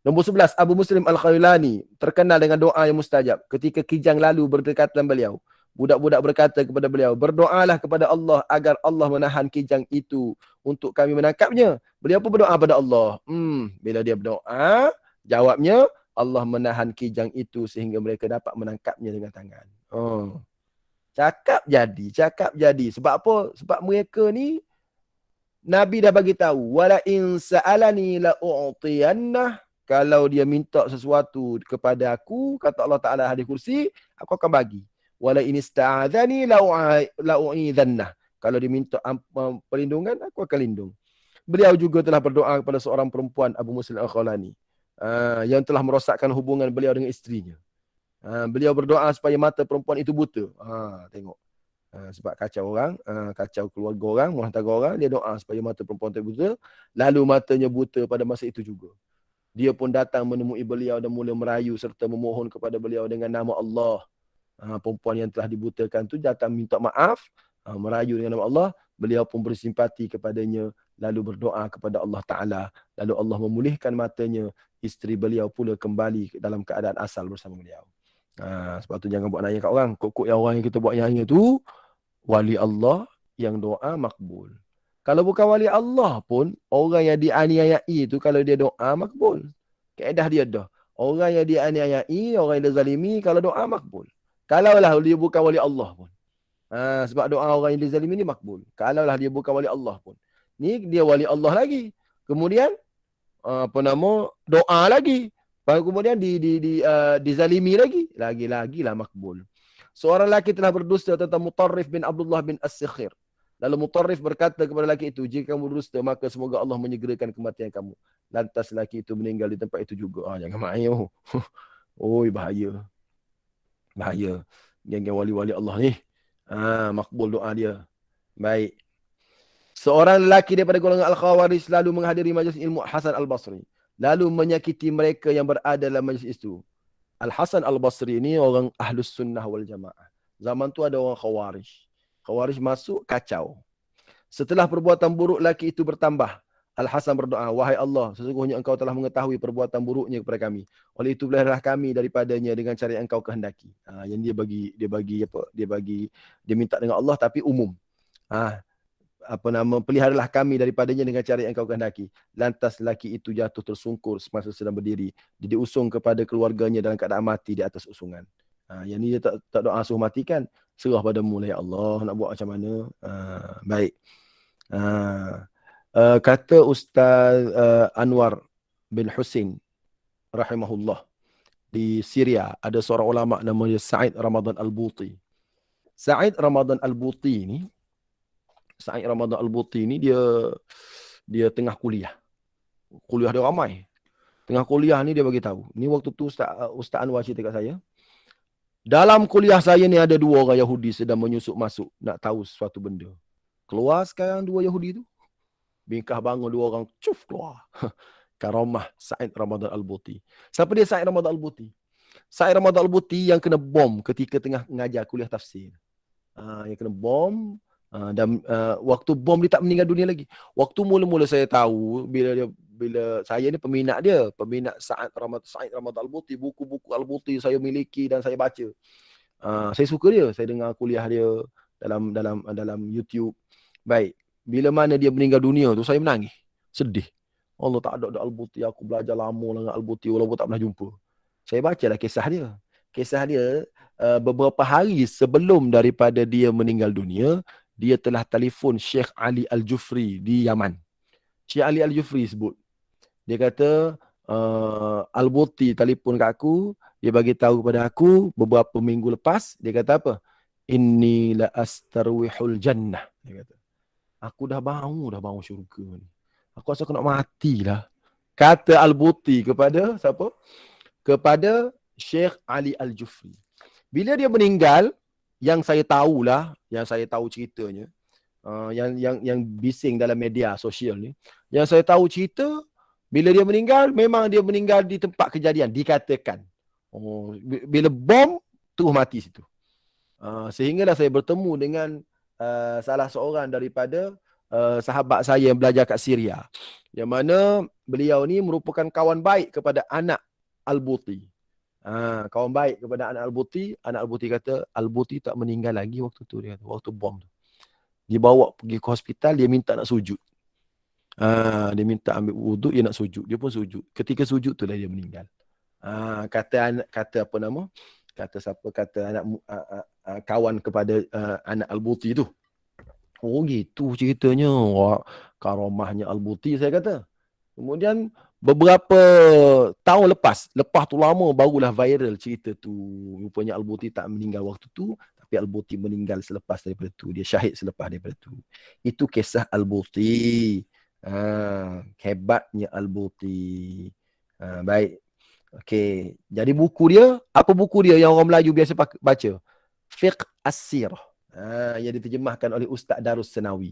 Nombor 11, Abu Muslim Al-Khawlani terkenal dengan doa yang mustajab. Ketika kijang lalu berdekatan beliau, budak-budak berkata kepada beliau, berdoalah kepada Allah agar Allah menahan kijang itu untuk kami menangkapnya. Beliau pun berdoa kepada Allah. Bila dia berdoa, jawabnya Allah menahan kijang itu sehingga mereka dapat menangkapnya dengan tangan. Cakap jadi. Sebab apa? Sebab mereka ni Nabi dah bagi tahu, wala in sa'alani la u'tiyannah. Kalau dia minta sesuatu kepada aku, kata Allah Ta'ala hadis kursi, aku akan bagi. Wala in ista'adhani la u'idhannah. Kalau dia minta perlindungan, aku akan lindung. Beliau juga telah berdoa kepada seorang perempuan, Abu Muslim Al-Khawlani, yang telah merosakkan hubungan beliau dengan isterinya. Beliau berdoa supaya mata perempuan itu buta. Tengok. Sebab kacau orang, kacau keluarga orang, muhtagha orang, dia doa supaya mata perempuan itu buta. Lalu matanya buta pada masa itu juga. Dia pun datang menemui beliau dan mula merayu serta memohon kepada beliau dengan nama Allah. Perempuan yang telah dibutakan tu datang minta maaf, merayu dengan nama Allah. Beliau pun bersimpati kepadanya, lalu berdoa kepada Allah Ta'ala. Lalu Allah memulihkan matanya. Isteri beliau pula kembali dalam keadaan asal bersama beliau. Sebab tu jangan buat nanya kat orang. Kok yang orang yang kita buat nanya tu wali Allah yang doa makbul. Kalau bukan wali Allah pun, orang yang dianiayai tu kalau dia doa makbul. Kaedah dia dah. Orang yang dianiayai, orang yang dizalimi, kalau doa makbul. Kalaulah dia bukan wali Allah pun. Sebab doa orang yang dizalimi ni makbul. Kalaulah dia bukan wali Allah pun. Ni dia wali Allah lagi. Kemudian doa lagi. Kemudian dizalimi lagi. Lagi-lagi lah makbul. Seorang lelaki telah berdusta tentang Mutarrif bin Abdullah bin As-Sikhir. Lalu Mutarrif berkata kepada lelaki itu, jika kamu berdusta, maka semoga Allah menyegerakan kematian kamu. Lantas lelaki itu meninggal di tempat itu juga. Jangan main. Oi, bahaya. Bahaya. Geng-geng wali-wali Allah ni. Makbul doa dia. Baik. Seorang lelaki daripada golongan Al-Khawarij lalu menghadiri majlis ilmu Hasan Al-Basri. Lalu menyakiti mereka yang berada dalam majlis itu. Al-Hasan Al-Basri ini orang Ahlus Sunnah wal Jamaah. Zaman tu ada orang Khawarij. Khawarij masuk, kacau. Setelah perbuatan buruk lelaki itu bertambah, Al-Hasan berdoa, wahai Allah, sesungguhnya engkau telah mengetahui perbuatan buruknya kepada kami. Oleh itu peliharalah kami daripadanya dengan cara yang engkau kehendaki. Yang dia minta dengan Allah tapi umum. Peliharalah kami daripadanya dengan cara yang engkau kehendaki. Lantas lelaki itu jatuh tersungkur semasa sedang berdiri. Dia diusung kepada keluarganya dalam keadaan mati di atas usungan. Yang ni dia tak doa suruh matikan. Serah padamu lah ya Allah, nak buat macam mana. Baik. Kata Ustaz Anwar bin Husin rahimahullah, di Syria ada seorang ulama namanya Sa'id Ramadan Al-Buti. Sa'id Ramadan Al-Buti ni dia tengah kuliah. Kuliah dia ramai. Tengah kuliah ni dia bagi tahu. Ni waktu tu Ustaz Anwar cerita kat saya. Dalam kuliah saya ni ada 2 orang Yahudi sedang menyusup masuk nak tahu sesuatu benda. Keluar sekarang 2 Yahudi tu. Bingkah bangun 2 orang, cuf keluar. Karamah Sa'id Ramadan Al-Buti. Siapa dia Sa'id Ramadan Al-Buti? Sa'id Ramadan Al-Buti yang kena bom ketika tengah mengajar kuliah tafsir. Yang kena bom. Dan waktu bom dia tak meninggal dunia lagi. Waktu mula-mula saya tahu, bila saya ni peminat Sa'id Ramadan Al-Buti, buku-buku Al-Buti saya miliki dan saya baca. Saya suka dia, saya dengar kuliah dia dalam YouTube. Baik, bila mana dia meninggal dunia tu saya menangis, sedih. Allah tak ada Al-Buti, aku belajar lama dengan Al-Buti walaupun tak pernah jumpa. Saya bacalah kisah dia. Kisah dia beberapa hari sebelum daripada dia meninggal dunia, dia telah telefon Syekh Ali Al-Jufri di Yaman. Syekh Ali Al-Jufri sebut. Dia kata, Al-Buti telefon kat aku, dia bagi tahu kepada aku beberapa minggu lepas, dia kata apa? Inni la astarwihul jannah. Dia kata, aku dah bangun syurga ni. Aku rasa aku nak matilah. Kata Al-Buti kepada siapa? Kepada Syekh Ali Al-Jufri. Bila dia meninggal, yang saya tahu ceritanya, yang bising dalam media sosial ni, yang saya tahu cerita, bila dia meninggal, memang dia meninggal di tempat kejadian, dikatakan. Bila bom, terus mati situ. Sehinggalah saya bertemu dengan salah seorang daripada sahabat saya yang belajar kat Syria. Yang mana beliau ni merupakan kawan baik kepada anak Al-Buti. Kawan baik kepada anak Al-Buti. Anak Al-Buti kata, Al-Buti tak meninggal lagi waktu tu. Dia kata, waktu bom tu. Dibawa pergi ke hospital, dia minta nak sujud. Dia minta ambil wuduk, dia nak sujud. Dia pun sujud. Ketika sujud tu lah dia meninggal. Kata apa nama? Kata siapa? Kata anak kawan kepada anak Al-Buti tu. Oh gitu ceritanya. Karamahnya Al-Buti saya kata. Kemudian beberapa tahun lepas tu lama barulah viral cerita tu. Rupanya Al-Buti tak meninggal waktu tu, tapi Al-Buti meninggal selepas daripada tu. Dia syahid selepas daripada tu. Itu kisah Al-Buti. Hebatnya Al-Buti. Baik. Okey. Jadi buku dia, apa buku dia yang orang Melayu biasa baca? Fiqh As-Sirah. Yang diterjemahkan oleh Ustaz Darus Senawi.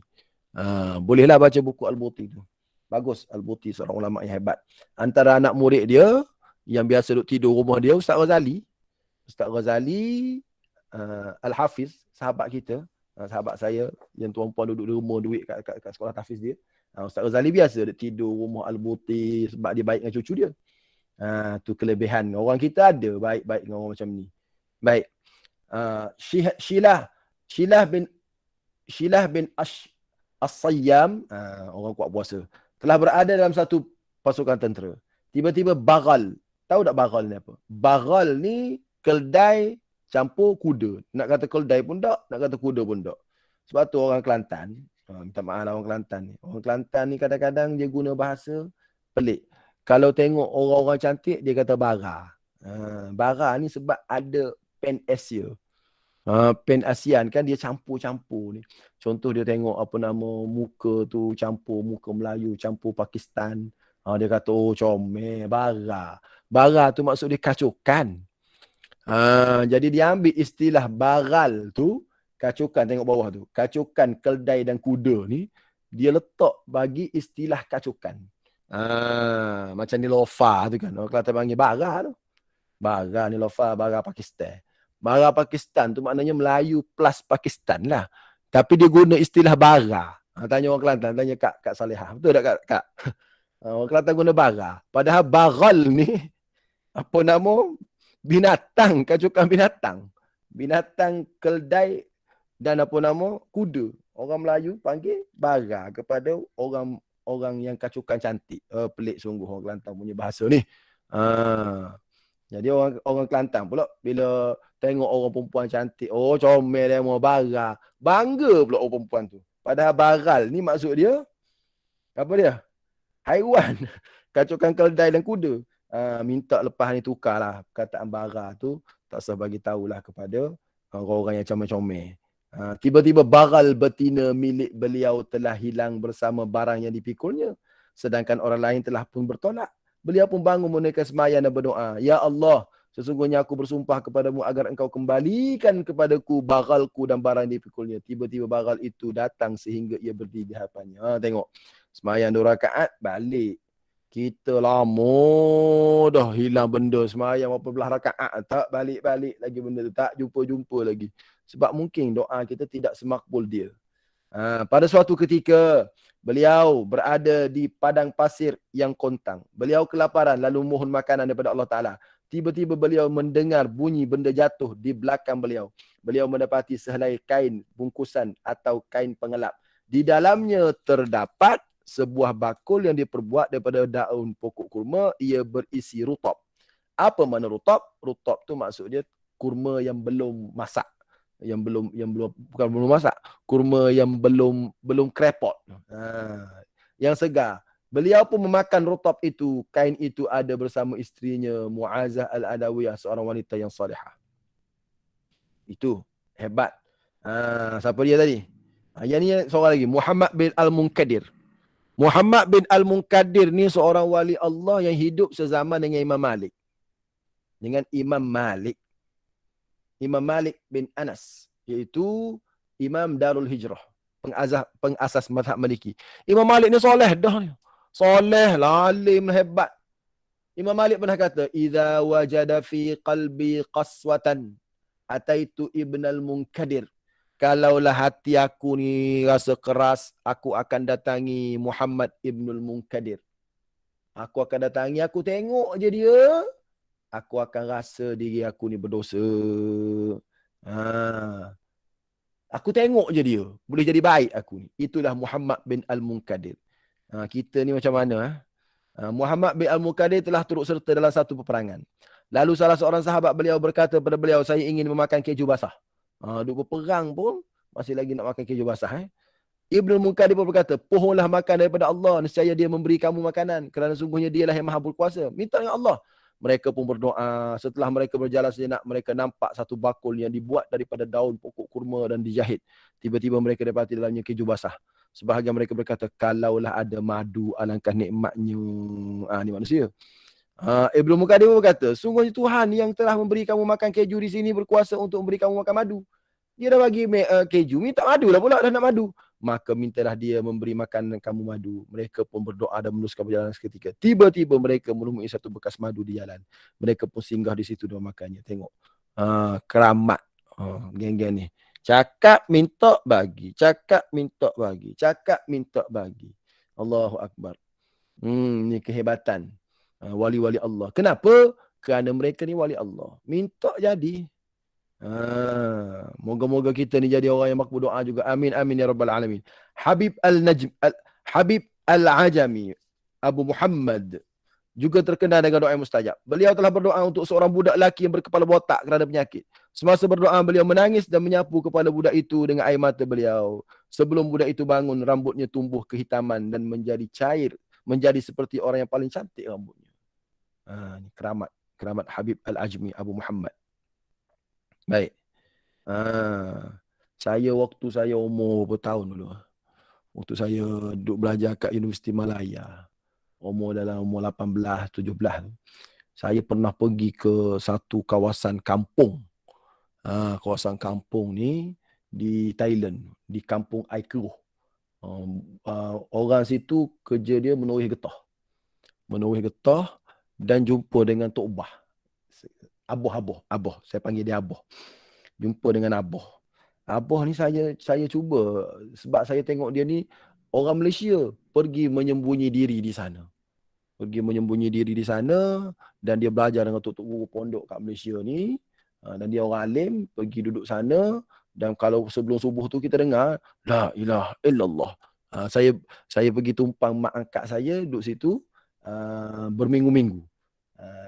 Bolehlah baca buku Al-Buti tu. Bagus, Al-Buti seorang ulama yang hebat. Antara anak murid dia yang biasa duduk tidur rumah dia, Ustaz Ghazali. Ustaz Ghazali Al-Hafiz, sahabat kita, sahabat saya yang tuan-puan duduk di rumah duit kat sekolah tahfiz dia. Ustaz Ghazali biasa duduk tidur rumah Al-Buti sebab dia baik dengan cucu dia. Tu kelebihan. Orang kita ada baik-baik dengan orang macam ni. Baik. Shilah bin As-Sayyam, orang kuat puasa, telah berada dalam satu pasukan tentera. Tiba-tiba bagal. Tahu tak bagal ni apa? Bagal ni keldai campur kuda. Nak kata keldai pun tak, nak kata kuda pun tak. Sebab tu orang Kelantan, Minta maaf lah orang Kelantan ni. Orang Kelantan ni kadang-kadang dia guna bahasa pelik. Kalau tengok orang-orang cantik, dia kata bara. Bara ni sebab ada pen Asia. Pen ASEAN kan dia campur-campur ni. Contoh dia tengok apa nama muka tu campur muka Melayu, campur Pakistan. Dia kata oh comel, bara. Bara tu maksud dia kacukan. Jadi dia ambil istilah baral tu, kacukan, tengok bawah tu. Kacukan, keldai dan kuda ni, dia letak bagi istilah kacukan. Macam ni lofa tu kan. Orang Kelantan panggil bara tu. Bara ni lofa, bara Pakistan. Bara Pakistan tu maknanya Melayu plus Pakistan lah. Tapi dia guna istilah bara. Tanya orang Kelantan, tanya Kak Salihah. Betul tak Kak? Orang Kelantan guna bara. Padahal baral ni, apa nama? Binatang, kacukan binatang. Binatang, keldai dan apa nama? Kuda. Orang Melayu panggil bara kepada orang yang kacukan cantik. Pelik sungguh orang Kelantan punya bahasa ni. Jadi orang Kelantan pula bila tengok orang perempuan cantik, oh comel dia mau bara. Bangga pula orang perempuan tu. Padahal baral ni maksud dia apa dia? Haiwan. Kacukan keldai dan kuda. Minta lepas ni tukarlah perkataan bara tu, tak usah bagi tahulah kepada orang-orang yang comel-comel. Tiba-tiba baral betina milik beliau telah hilang bersama barang yang dipikulnya, sedangkan orang lain telah pun bertolak. Beliau pun bangun menunaikan sembahyang dan berdoa, Ya Allah, sesungguhnya aku bersumpah kepadamu agar engkau kembalikan kepadaku baralku dan barang yang dipikulnya. Tiba-tiba baral itu datang sehingga ia berdiri di hadapannya. Tengok, sembahyang 2 rakaat, balik. Kita lama dah hilang benda sembahyang berapa belah rakaat, tak balik-balik lagi benda tu, tak jumpa-jumpa lagi. Sebab mungkin doa kita tidak semakbul dia. Pada suatu ketika, beliau berada di padang pasir yang kontang. Beliau kelaparan lalu mohon makanan daripada Allah Ta'ala. Tiba-tiba beliau mendengar bunyi benda jatuh di belakang beliau. Beliau mendapati sehelai kain bungkusan atau kain pengelap. Di dalamnya terdapat sebuah bakul yang diperbuat daripada daun pokok kurma. Ia berisi rutab. Apa makna rutab? Rutab tu maksud dia kurma yang belum masak. Bukan belum masak, kurma yang belum krepot, yang segar. Beliau pun memakan rutab itu. Kain itu ada bersama isterinya Mu'azah Al-Adawiyah, seorang wanita yang salihah. Itu hebat. Siapa dia tadi? Yang ni seorang lagi, Muhammad bin Al-Munkadir. Muhammad bin Al-Munkadir ni seorang wali Allah yang hidup sezaman dengan Imam Malik. Imam Malik bin Anas, iaitu Imam Darul Hijrah, pengasas mazhab Maliki. Imam Malik ni soleh dah ni. Soleh, lalim, hebat. Imam Malik pernah kata, "Idza wajada fi qalbi qaswatan, ataitu Ibn al-Munkadir." Kalaulah hati aku ni rasa keras, aku akan datangi Muhammad Ibn al-Munkadir. Aku akan datangi, aku tengok je dia, aku akan rasa diri aku ni berdosa. Aku tengok je dia, boleh jadi baik aku ni. Itulah Muhammad bin Al-Munkadir. Kita ni macam mana? Muhammad bin Al-Munkadir telah turut serta dalam satu peperangan. Lalu salah seorang sahabat beliau berkata kepada beliau, saya ingin memakan keju basah. Duk berperang pun masih lagi nak makan keju basah. Ibnu Munkadir pun berkata, pohonlah makan daripada Allah, nescaya dia memberi kamu makanan, kerana sungguhnya dialah yang maha berkuasa. Minta dengan Allah. Mereka pun berdoa. Setelah mereka berjalan sejenak, mereka nampak satu bakul yang dibuat daripada daun pokok kurma dan dijahit. Tiba-tiba mereka dapati dalamnya keju basah. Sebahagian mereka berkata, kalaulah ada madu, alangkah nikmatnya. Ni manusia. Ibnu Munkadir pun berkata, sungguhnya Tuhan yang telah memberi kamu makan keju di sini berkuasa untuk memberi kamu makan madu. Dia dah bagi keju, minta madu lah pula, dah nak madu. Maka mintalah dia memberi makan kamu madu. Mereka pun berdoa dan meneruskan perjalanan seketika. Tiba-tiba mereka menemui satu bekas madu di jalan. Mereka pun singgah di situ dan makannya. Tengok. Keramat. Geng-geng ni. Cakap minta bagi. Cakap minta bagi. Cakap minta bagi. Allahu Akbar. Ni kehebatan wali-wali Allah. Kenapa? Kerana mereka ni wali Allah. Minta jadi. Moga-moga kita ni jadi orang yang makbul doa juga. Amin amin ya rabbal alamin. Habib Al-Ajami Abu Muhammad juga terkenal dengan doa yang mustajab. Beliau telah berdoa untuk seorang budak lelaki yang berkepala botak kerana penyakit. Semasa berdoa, beliau menangis dan menyapu kepala budak itu dengan air mata beliau. Sebelum budak itu bangun, rambutnya tumbuh kehitaman dan menjadi cair, menjadi seperti orang yang paling cantik rambutnya. Ini keramat Habib Al-Ajmi Abu Muhammad. Baik. Waktu saya umur berapa tahun dulu? Waktu saya duduk belajar kat Universiti Malaya. Umur 18, 17. Saya pernah pergi ke satu kawasan kampung. Kawasan kampung ni di Thailand, di kampung Ai Keruh. Orang situ kerja dia menoreh getah dan jumpa dengan Tok Bah. Aboh. Saya panggil dia Aboh. Jumpa dengan Aboh. Aboh ni saya cuba, sebab saya tengok dia ni orang Malaysia, pergi menyembunyi diri di sana. Dan dia belajar dengan tok-tok guru pondok kat Malaysia ni. Dan dia orang alim, pergi duduk sana. Dan kalau sebelum subuh tu kita dengar la ilaha illallah. Saya pergi tumpang mak angkat saya duduk situ berminggu-minggu.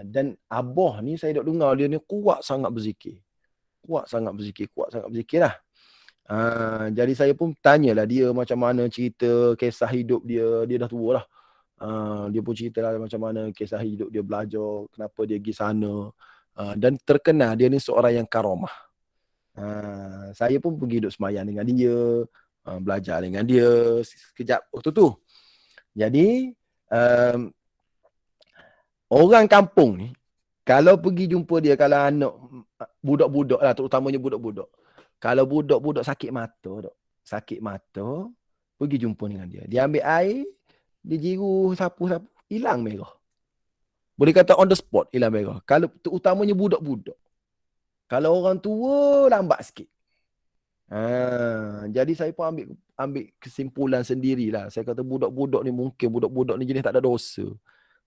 Dan Aboh ni saya duk dengar dia ni kuat sangat berzikir lah. Jadi saya pun tanyalah dia macam mana cerita kisah hidup dia. Dia dah tua lah. Dia pun cerita lah macam mana kisah hidup dia belajar, kenapa dia pergi sana. Dan terkenal dia ni seorang yang karamah. Saya pun pergi duduk semayang dengan dia, belajar dengan dia sekejap waktu tu. Jadi orang kampung ni, kalau pergi jumpa dia, kalau anak budak-budak lah, terutamanya budak-budak. Kalau budak-budak sakit mata, pergi jumpa dengan dia. Dia ambil air, dia jiru sapu-sapu, hilang merah. Boleh kata on the spot hilang merah. Kalau terutamanya budak-budak. Kalau orang tua lambat sikit. Jadi saya pun ambil kesimpulan sendirilah. Saya kata budak-budak ni mungkin budak-budak ni jenis tak ada dosa.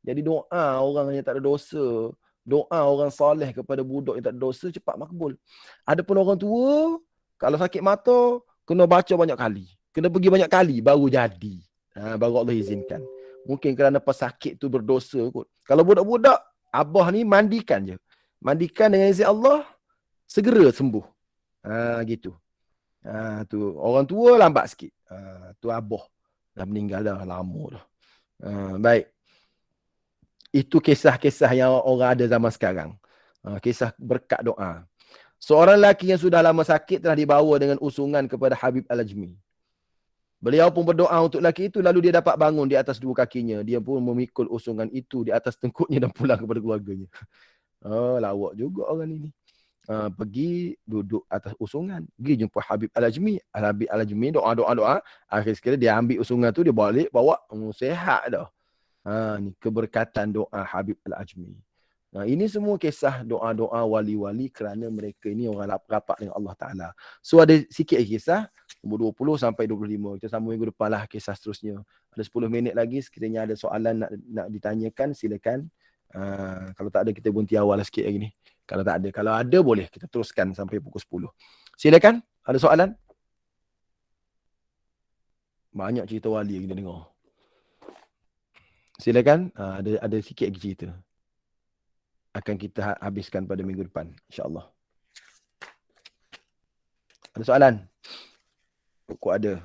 Jadi doa orang yang tak ada dosa, doa orang soleh kepada budak yang tak ada dosa cepat makbul. Adapun orang tua, kalau sakit mata, kena baca banyak kali. Kena pergi banyak kali baru jadi. Baru Allah izinkan. Mungkin kerana pesakit tu berdosa kot. Kalau budak-budak, abah ni mandikan je. Mandikan dengan izin Allah, segera sembuh. Gitu. Tu orang tua lambat sikit. Tu abah. Dah meninggal dah lama dah. Baik. Itu kisah-kisah yang orang ada zaman sekarang. Kisah berkat doa. Seorang lelaki yang sudah lama sakit telah dibawa dengan usungan kepada Habib Al-Ajmi. Beliau pun berdoa untuk lelaki itu, lalu dia dapat bangun di atas dua kakinya. Dia pun memikul usungan itu di atas tengkuknya dan pulang kepada keluarganya. Lawak juga orang ini. Pergi duduk atas usungan. Pergi jumpa Habib Al-Ajmi. Habib Al-Ajmi doa. Akhir sekali dia ambil usungan tu, dia balik, bawa. Sehat dah. Ni keberkatan doa Habib Al-Ajmi. Ini semua kisah doa-doa wali-wali kerana mereka ini orang rapat dengan Allah Ta'ala. So ada sikit kisah, nombor 20 sampai 25. Kita sambung minggu depan lah kisah seterusnya. Ada 10 minit lagi, sekiranya ada soalan nak ditanyakan, silakan. Kalau tak ada, kita berhenti awal lah sikit lagi ni. Kalau tak ada, kalau ada boleh kita teruskan sampai pukul 10. Silakan, ada soalan? Banyak cerita wali yang kita dengar. Silakan, ada sikit lagi cerita. Akan kita habiskan pada minggu depan, insya-Allah. Ada soalan? Pokok ada.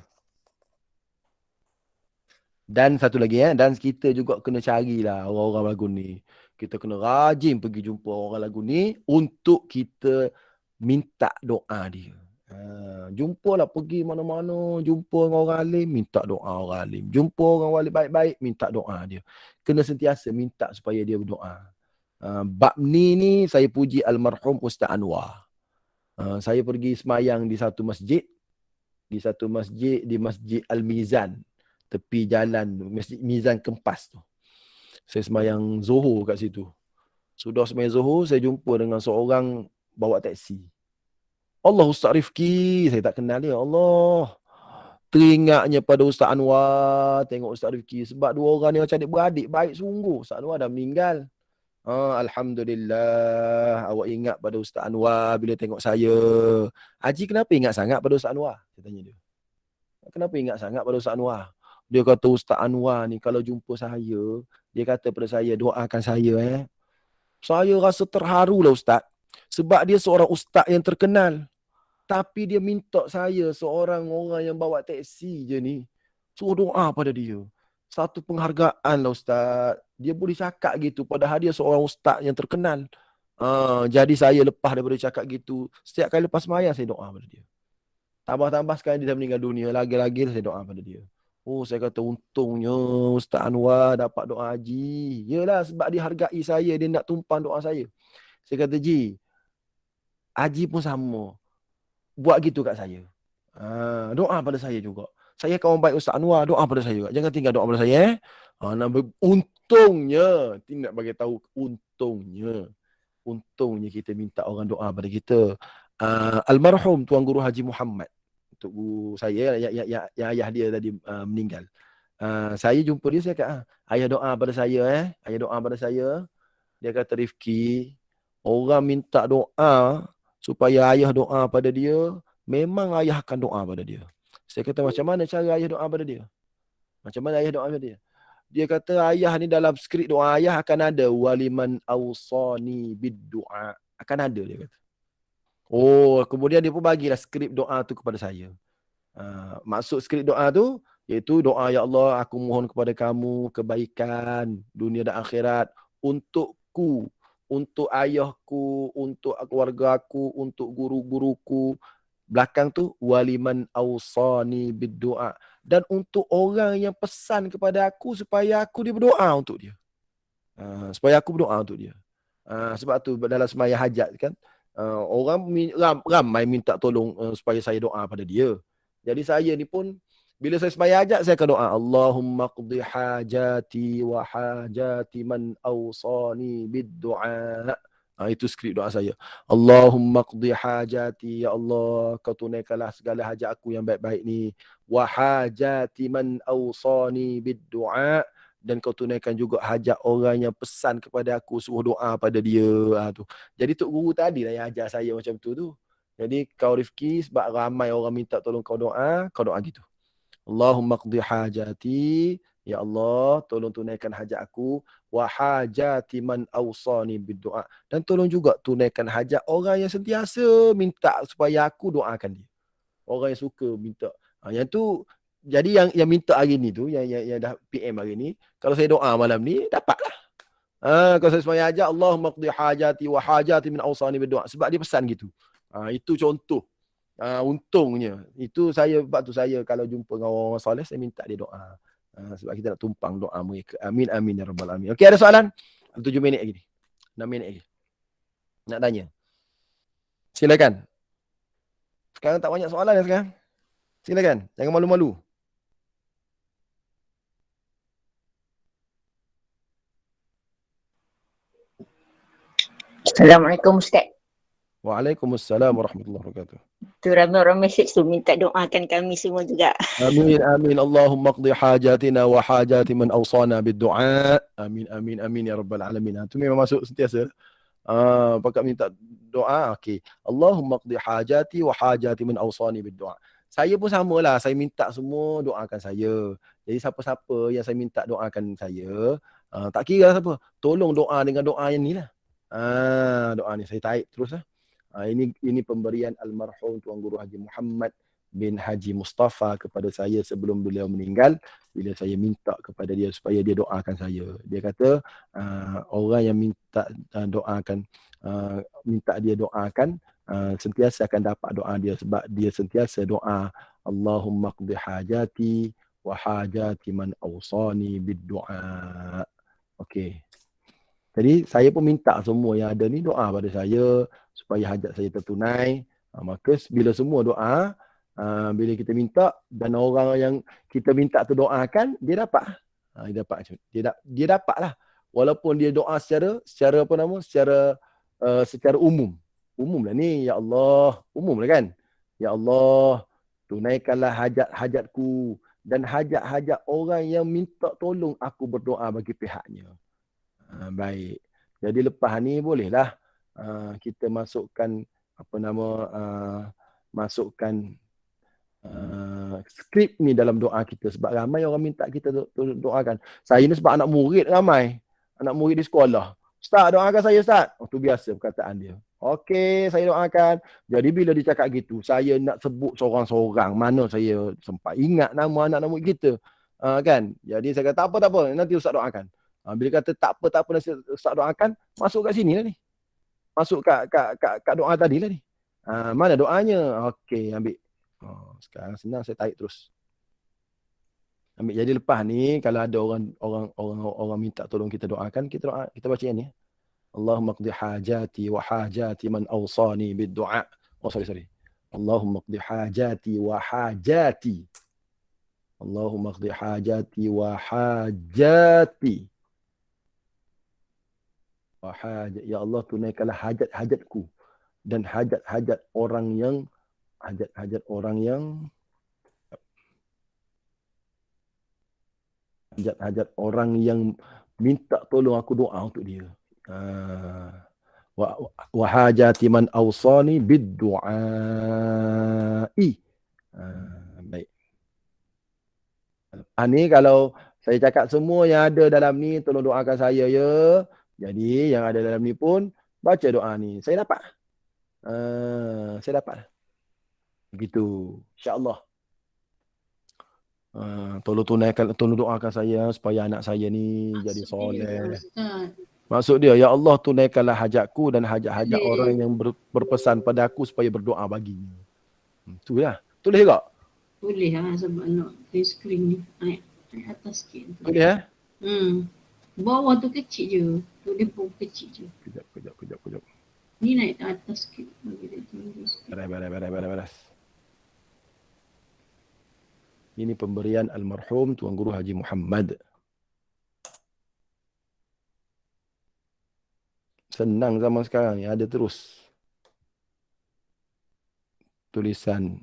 Dan satu lagi, dan kita juga kena carilah orang-orang lagu ni. Kita kena rajin pergi jumpa orang lagu ni untuk kita minta doa dia. Jumpalah, pergi mana-mana, jumpa dengan orang alim, minta doa orang alim. Jumpa orang wali baik-baik, minta doa dia. Kena sentiasa minta supaya dia berdoa. Bab ni saya puji almarhum Ustaz Anwar. Saya pergi semayang di satu masjid, di Masjid Al-Mizan, tepi jalan Masjid Mizan Kempas tu. Saya semayang Zuhur kat situ. Sudah semayang Zuhur, saya jumpa dengan seorang bawa taksi. Allah, Ustaz Rifki, saya tak kenal dia. Allah, teringatnya pada Ustaz Anwar, tengok Ustaz Rifki. Sebab dua orang ni macam adik-beradik, baik sungguh. Ustaz Anwar dah meninggal. Alhamdulillah, awak ingat pada Ustaz Anwar bila tengok saya. Haji, kenapa ingat sangat pada Ustaz Anwar? Saya tanya dia. Kenapa ingat sangat pada Ustaz Anwar? Dia kata, Ustaz Anwar ni kalau jumpa saya, Dia kata pada saya, doakan saya Saya rasa terharu lah Ustaz. Sebab dia seorang ustaz yang terkenal. Tapi dia minta saya, seorang orang yang bawa teksi je ni, suruh doa pada dia. Satu penghargaan lah Ustaz. Dia boleh cakap gitu, padahal dia seorang ustaz yang terkenal. Jadi saya lepas daripada cakap gitu, setiap kali lepas sembahyang saya doa pada dia. Tambah-tambah sekarang dia dah meninggal dunia, lagi-lagi saya doa pada dia. Oh, saya kata untungnya Ustaz Anwar dapat doa Haji. Yelah, sebab dia hargai saya, dia nak tumpang doa saya. Saya kata, Ji, Haji pun sama. Buat gitu kat saya. Doa pada saya juga. Saya kawan baik Ustaz Anwar, doa pada saya juga. Jangan tinggal doa pada saya. Untungnya, tidak bagi tahu untungnya kita minta orang doa pada kita. Almarhum Tuan Guru Haji Muhammad. Untuk guru saya, yang ayah dia tadi meninggal. Saya jumpa dia, saya kata, ayah doa pada saya. Ayah doa pada saya. Dia kata, Rifki, orang minta doa supaya ayah doa pada dia, memang ayah akan doa pada dia. Saya kata, macam mana cara ayah doa pada dia? Macam mana ayah doa pada dia? Dia kata, ayah ni dalam skrip doa ayah akan ada waliman awsani bid-du'a. Akan ada, dia kata. Oh, kemudian dia pun bagilah skrip doa tu kepada saya. Maksud skrip doa tu iaitu doa, ya Allah, aku mohon kepada kamu kebaikan dunia dan akhirat untukku, untuk ayahku, untuk keluarga aku, untuk guru-guruku. Belakang tu waliman awsani bid-du'a, dan untuk orang yang pesan kepada aku supaya aku dia berdoa untuk dia. Supaya aku berdoa untuk dia. Sebab tu dalam sembahyang hajat kan, orang ramai minta tolong supaya saya doa pada dia. Jadi saya ni pun bila saya sembahyang hajat, saya akan doa, Allahumma qdi hajati wa hajati man awsani bid-du'a. Itu skrip doa saya. Allahumma qdi hajati, ya Allah, kau tunaikanlah segala hajat aku yang baik-baik ni. Wa hajati man awsani bid-du'a, dan kau tunaikan juga hajat orang yang pesan kepada aku suruh doa pada dia. Tu. Jadi Tok Guru tadi lah yang ajar saya macam tu. Jadi kau Rifki, sebab ramai orang minta tolong kau doa gitu. Allahumma qdi hajati, ya Allah, tolong tunaikan hajat aku, wa hajati man awsani bid-du'a, dan tolong juga tunaikan hajat orang yang sentiasa minta supaya aku doakan dia. Orang yang suka minta. Yang tu, jadi yang minta hari ni tu, yang dah PM hari ni, kalau saya doa malam ni, dapatlah. Kalau saya sembahyang hajat, Allahumma qdi hajati wa hajati min awsani bid-du'a, sebab dia pesan gitu. Itu contoh. Untungnya. Itu saya, sebab tu saya kalau jumpa dengan orang soleh, saya minta dia doa. Sebab kita nak tumpang doa mereka. Amin, amin, ya rabbal alamin. Okey, ada soalan? 7 minit lagi ni. 6 minit lagi. Nak tanya? Silakan. Sekarang tak banyak soalan ya sekarang. Silakan. Jangan malu-malu. Assalamualaikum Ustaz. Waalaikumsalam warahmatullahi wabarakatuh. Tu ramai orang mesej tu minta doakan kami semua juga. Amin, amin. Allahumma qdi hajatina wa hajati man awsana bid-du'a. Amin, amin, amin, ya rabbal alamin. Itu memang masuk sentiasa. Pakat minta doa. Okey. Allahumma qdi hajati wa hajati man awsani bid-du'a. Saya pun samalah. Saya minta semua doakan saya. Jadi siapa-siapa yang saya minta doakan saya, tak kira siapa, tolong doa dengan doa yang ni lah. Doa ni saya tarik terus lah. Ini pemberian almarhum Tuan Guru Haji Muhammad bin Haji Mustafa kepada saya sebelum beliau meninggal. Bila saya minta kepada dia supaya dia doakan saya, dia kata orang yang minta doakan, minta dia doakan, sentiasa akan dapat doa dia, sebab dia sentiasa doa, Allahumma qdi hajati wa hajati man awsani bid-du'a. Okey. Jadi saya pun minta semua yang ada ni doa pada saya supaya hajat saya tertunai. Maka bila semua doa, bila kita minta dan orang yang kita minta tu doakan, dia dapat. Dia dapat lah. Walaupun dia doa secara apa nama? Secara umum. Umum lah ni, ya Allah, umum lah kan? Ya Allah, tunaikanlah hajat-hajatku dan hajat-hajat orang yang minta tolong aku berdoa bagi pihaknya. Baik. Jadi lepas ni bolehlah kita masukkan apa nama, masukkan skrip ni dalam doa kita, sebab ramai orang minta kita doakan. Saya ni sebab anak murid ramai, anak murid di sekolah. Ustaz, doakan saya Ustaz. Tu biasa perkataan dia. Okey, saya doakan. Jadi bila dia cakap gitu, saya nak sebut seorang-seorang, mana saya sempat ingat nama anak murid kita. Kan? Jadi saya kata tak apa, nanti Ustaz doakan. Bila kata tak apa, nanti Ustaz doakan, masuk kat sini lah ni. Masuk kat doa tadi lah ni. Mana doanya? Okey, ambil. Sekarang senang, saya tarik terus. Ambil. Jadi lepas ni kalau ada orang minta tolong kita doakan, kita baca yang ni. Allahumma qdi hajati wa hajati man awsani bid-du'a. Sorry. Allahumma qdi hajati wa hajati. Allahumma qdi hajati wa hajati. Ya Allah, tunaikanlah hajat-hajatku dan hajat-hajat orang yang minta tolong aku doa untuk dia. Wa hajati man awsani bid-du'ai. Baik. Ni kalau saya cakap semua yang ada dalam ni, tolong doakan saya ya. Jadi yang ada dalam ni pun baca doa ni. Saya dapat. Begitu. InsyaAllah. Tolong doakan saya supaya anak saya ni jadi soleh. Maksud dia, ya Allah, tunaikanlah hajatku dan hajat-hajat orang yang berpesan pada aku supaya berdoa baginya. Itulah. Tulis tak? Boleh lah sebab nak play screen ni. Naik atas sikit. Boleh Bawah tu kecil je. Tulis pun kecil je. Kejap. Ni naik atas sikit. Bagi dia tulis. Beres. Ini pemberian almarhum Tuan Guru Haji Muhammad. Senang zaman sekarang ni, ada terus tulisan.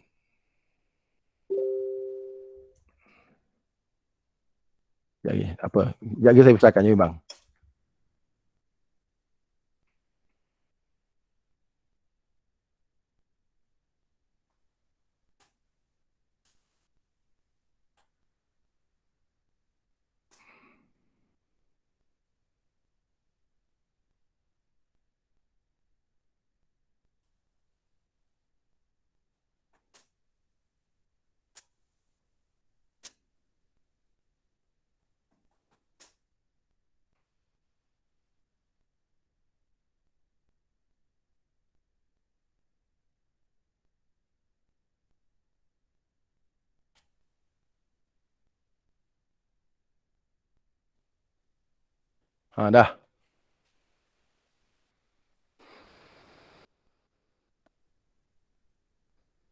Jaga saya besarkan je bang. Dah.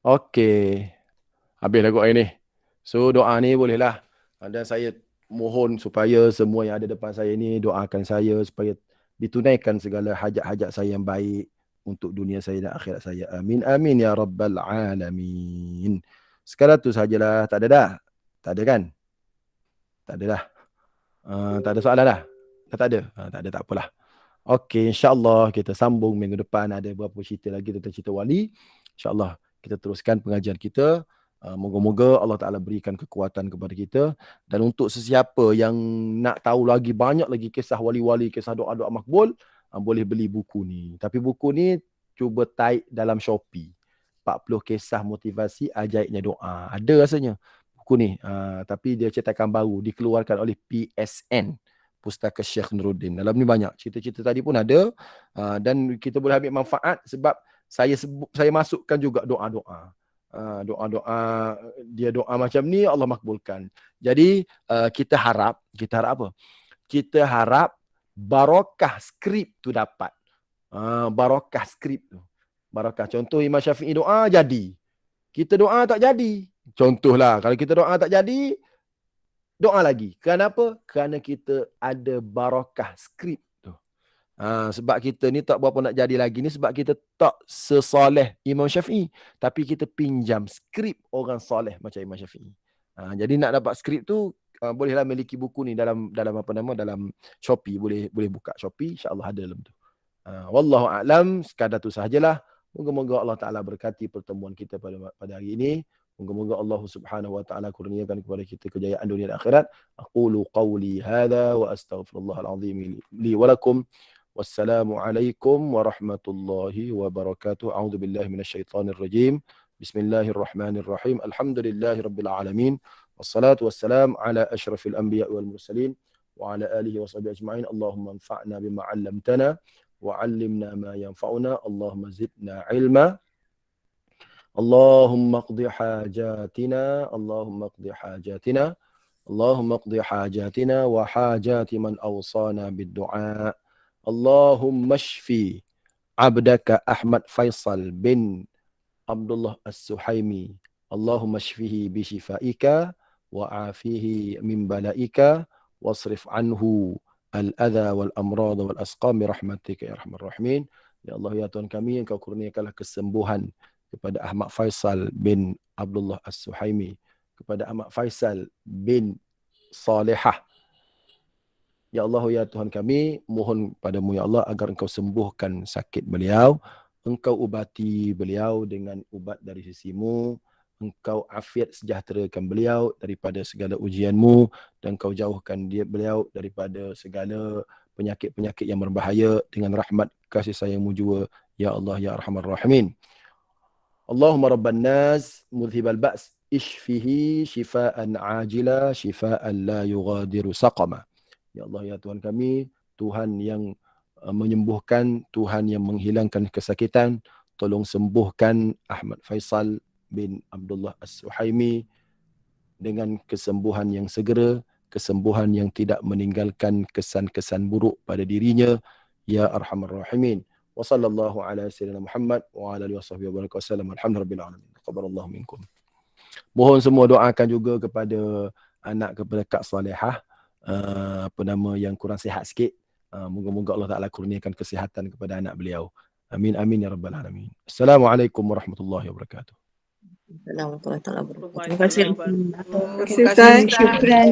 Okey. Habis dah kot hari ni. So doa ni bolehlah. Dan saya mohon supaya semua yang ada depan saya ni doakan saya supaya ditunaikan segala hajat-hajat saya yang baik untuk dunia saya dan akhirat saya. Amin. Amin ya rabbal alamin. Sekarang tu sajalah. Tak ada dah? Tak ada kan? Tak ada dah. Tak ada soalan dah? Tak ada? Tak ada, tak apalah. Okey, insyaAllah kita sambung minggu depan. Ada beberapa cerita lagi tentang cerita wali. InsyaAllah kita teruskan pengajian kita. Moga-moga Allah Ta'ala berikan kekuatan kepada kita. Dan untuk sesiapa yang nak tahu lagi banyak lagi kisah wali-wali, kisah doa-doa makbul, boleh beli buku ni. Tapi buku ni cuba type dalam Shopee. 40 kisah motivasi ajaibnya doa. Ada rasanya buku ni. Tapi dia cetakan baru. Dikeluarkan oleh PSN. Pustaka Syekh Nuruddin. Dalam ni banyak. Cerita-cerita tadi pun ada. Dan kita boleh ambil manfaat sebab saya masukkan juga doa-doa. Doa-doa, dia doa macam ni Allah makbulkan. Jadi kita harap apa? Kita harap barakah skrip tu dapat. Barakah skrip tu. Barakah. Contoh Imam Syafi'i doa jadi. Kita doa tak jadi. Contohlah kalau kita doa tak jadi, doa lagi. Kenapa? Kerana kita ada barakah skrip tu. Sebab kita ni tak berapa nak jadi lagi ni sebab kita tak sesoleh Imam Syafi'i. Tapi kita pinjam skrip orang soleh macam Imam Syafi'i. Jadi nak dapat skrip tu, bolehlah miliki buku ni dalam dalam Shopee. Boleh buka Shopee, insya-Allah ada dalam tu. Wallahu a'lam, sekadar tu sahajalah. Moga-moga Allah Ta'ala berkati pertemuan kita pada hari ini. Moga-moga Allah Subhanahu wa taala kurniakan kepada kita kejayaan dunia dan akhirat. Aqulu qawli hadza wa astaghfirullahal azim li wa lakum. Wassalamualaikum warahmatullahi wabarakatuh. A'udzu billahi minasyaitonir rajim. Bismillahirrahmanirrahim. Alhamdulillahirabbil alamin. Wassalatu wassalam ala asyrafil anbiya wal mursalin wa ala alihi wa sahbihi ajma'in. Allahumma anfa'na bima 'allamtana wa 'allimna ma yanfa'una. Allahumma zidna 'ilma. اللهم اقض حاجاتنا اللهم اقض حاجاتنا اللهم اقض حاجاتنا وحاجات من أوصانا بالدعاء اللهم اشفي عبدك أحمد فيصل بن عبد الله السحيمي اللهم اشفه بشفائك وعافيه من بلائك واصرف عنه الأذى والأمراض والأسقام برحمتك يا أرحم الراحمين. Ya Allah, ya Tuhan kami, Engkau kurniakanlah kesembuhan kepada Ahmad Faisal bin Abdullah As-Suhaimi, kepada Ahmad Faisal bin Salihah. Ya Allah, ya Tuhan kami, mohon padamu ya Allah agar Engkau sembuhkan sakit beliau, Engkau ubati beliau dengan ubat dari sisimu, Engkau afiat sejahterakan beliau daripada segala ujianmu, dan Engkau jauhkan beliau daripada segala penyakit-penyakit yang berbahaya dengan rahmat kasih sayangmu jua ya Allah ya Arhamar Rahimin. Allahumma rabban nas mudhibal ba's ishfihi shifaan ajila shifaan la yughadiru saqama. Ya Allah ya Tuhan kami, Tuhan yang menyembuhkan, Tuhan yang menghilangkan kesakitan, tolong sembuhkan Ahmad Faisal bin Abdullah As-Suhaimi dengan kesembuhan yang segera, kesembuhan yang tidak meninggalkan kesan-kesan buruk pada dirinya ya Arhamar Rahimin. Wa sallallahu ala sayyidina Muhammad wa ala alihi wasahbihi wasallam. Alhamdulillahirabbil alamin. Taqabbalallahu minkum. Mohon semua doakan juga kepada anak kepada Kak Salihah, apa nama, yang kurang sihat sikit. Moga-moga Allah Taala kurniakan kesihatan kepada anak beliau. Amin amin ya rabbal alamin. Assalamualaikum warahmatullahi wabarakatuh. Assalamualaikum warahmatullahi wabarakatuh. Terima kasih. Terima kasih Ustaz. Syukran.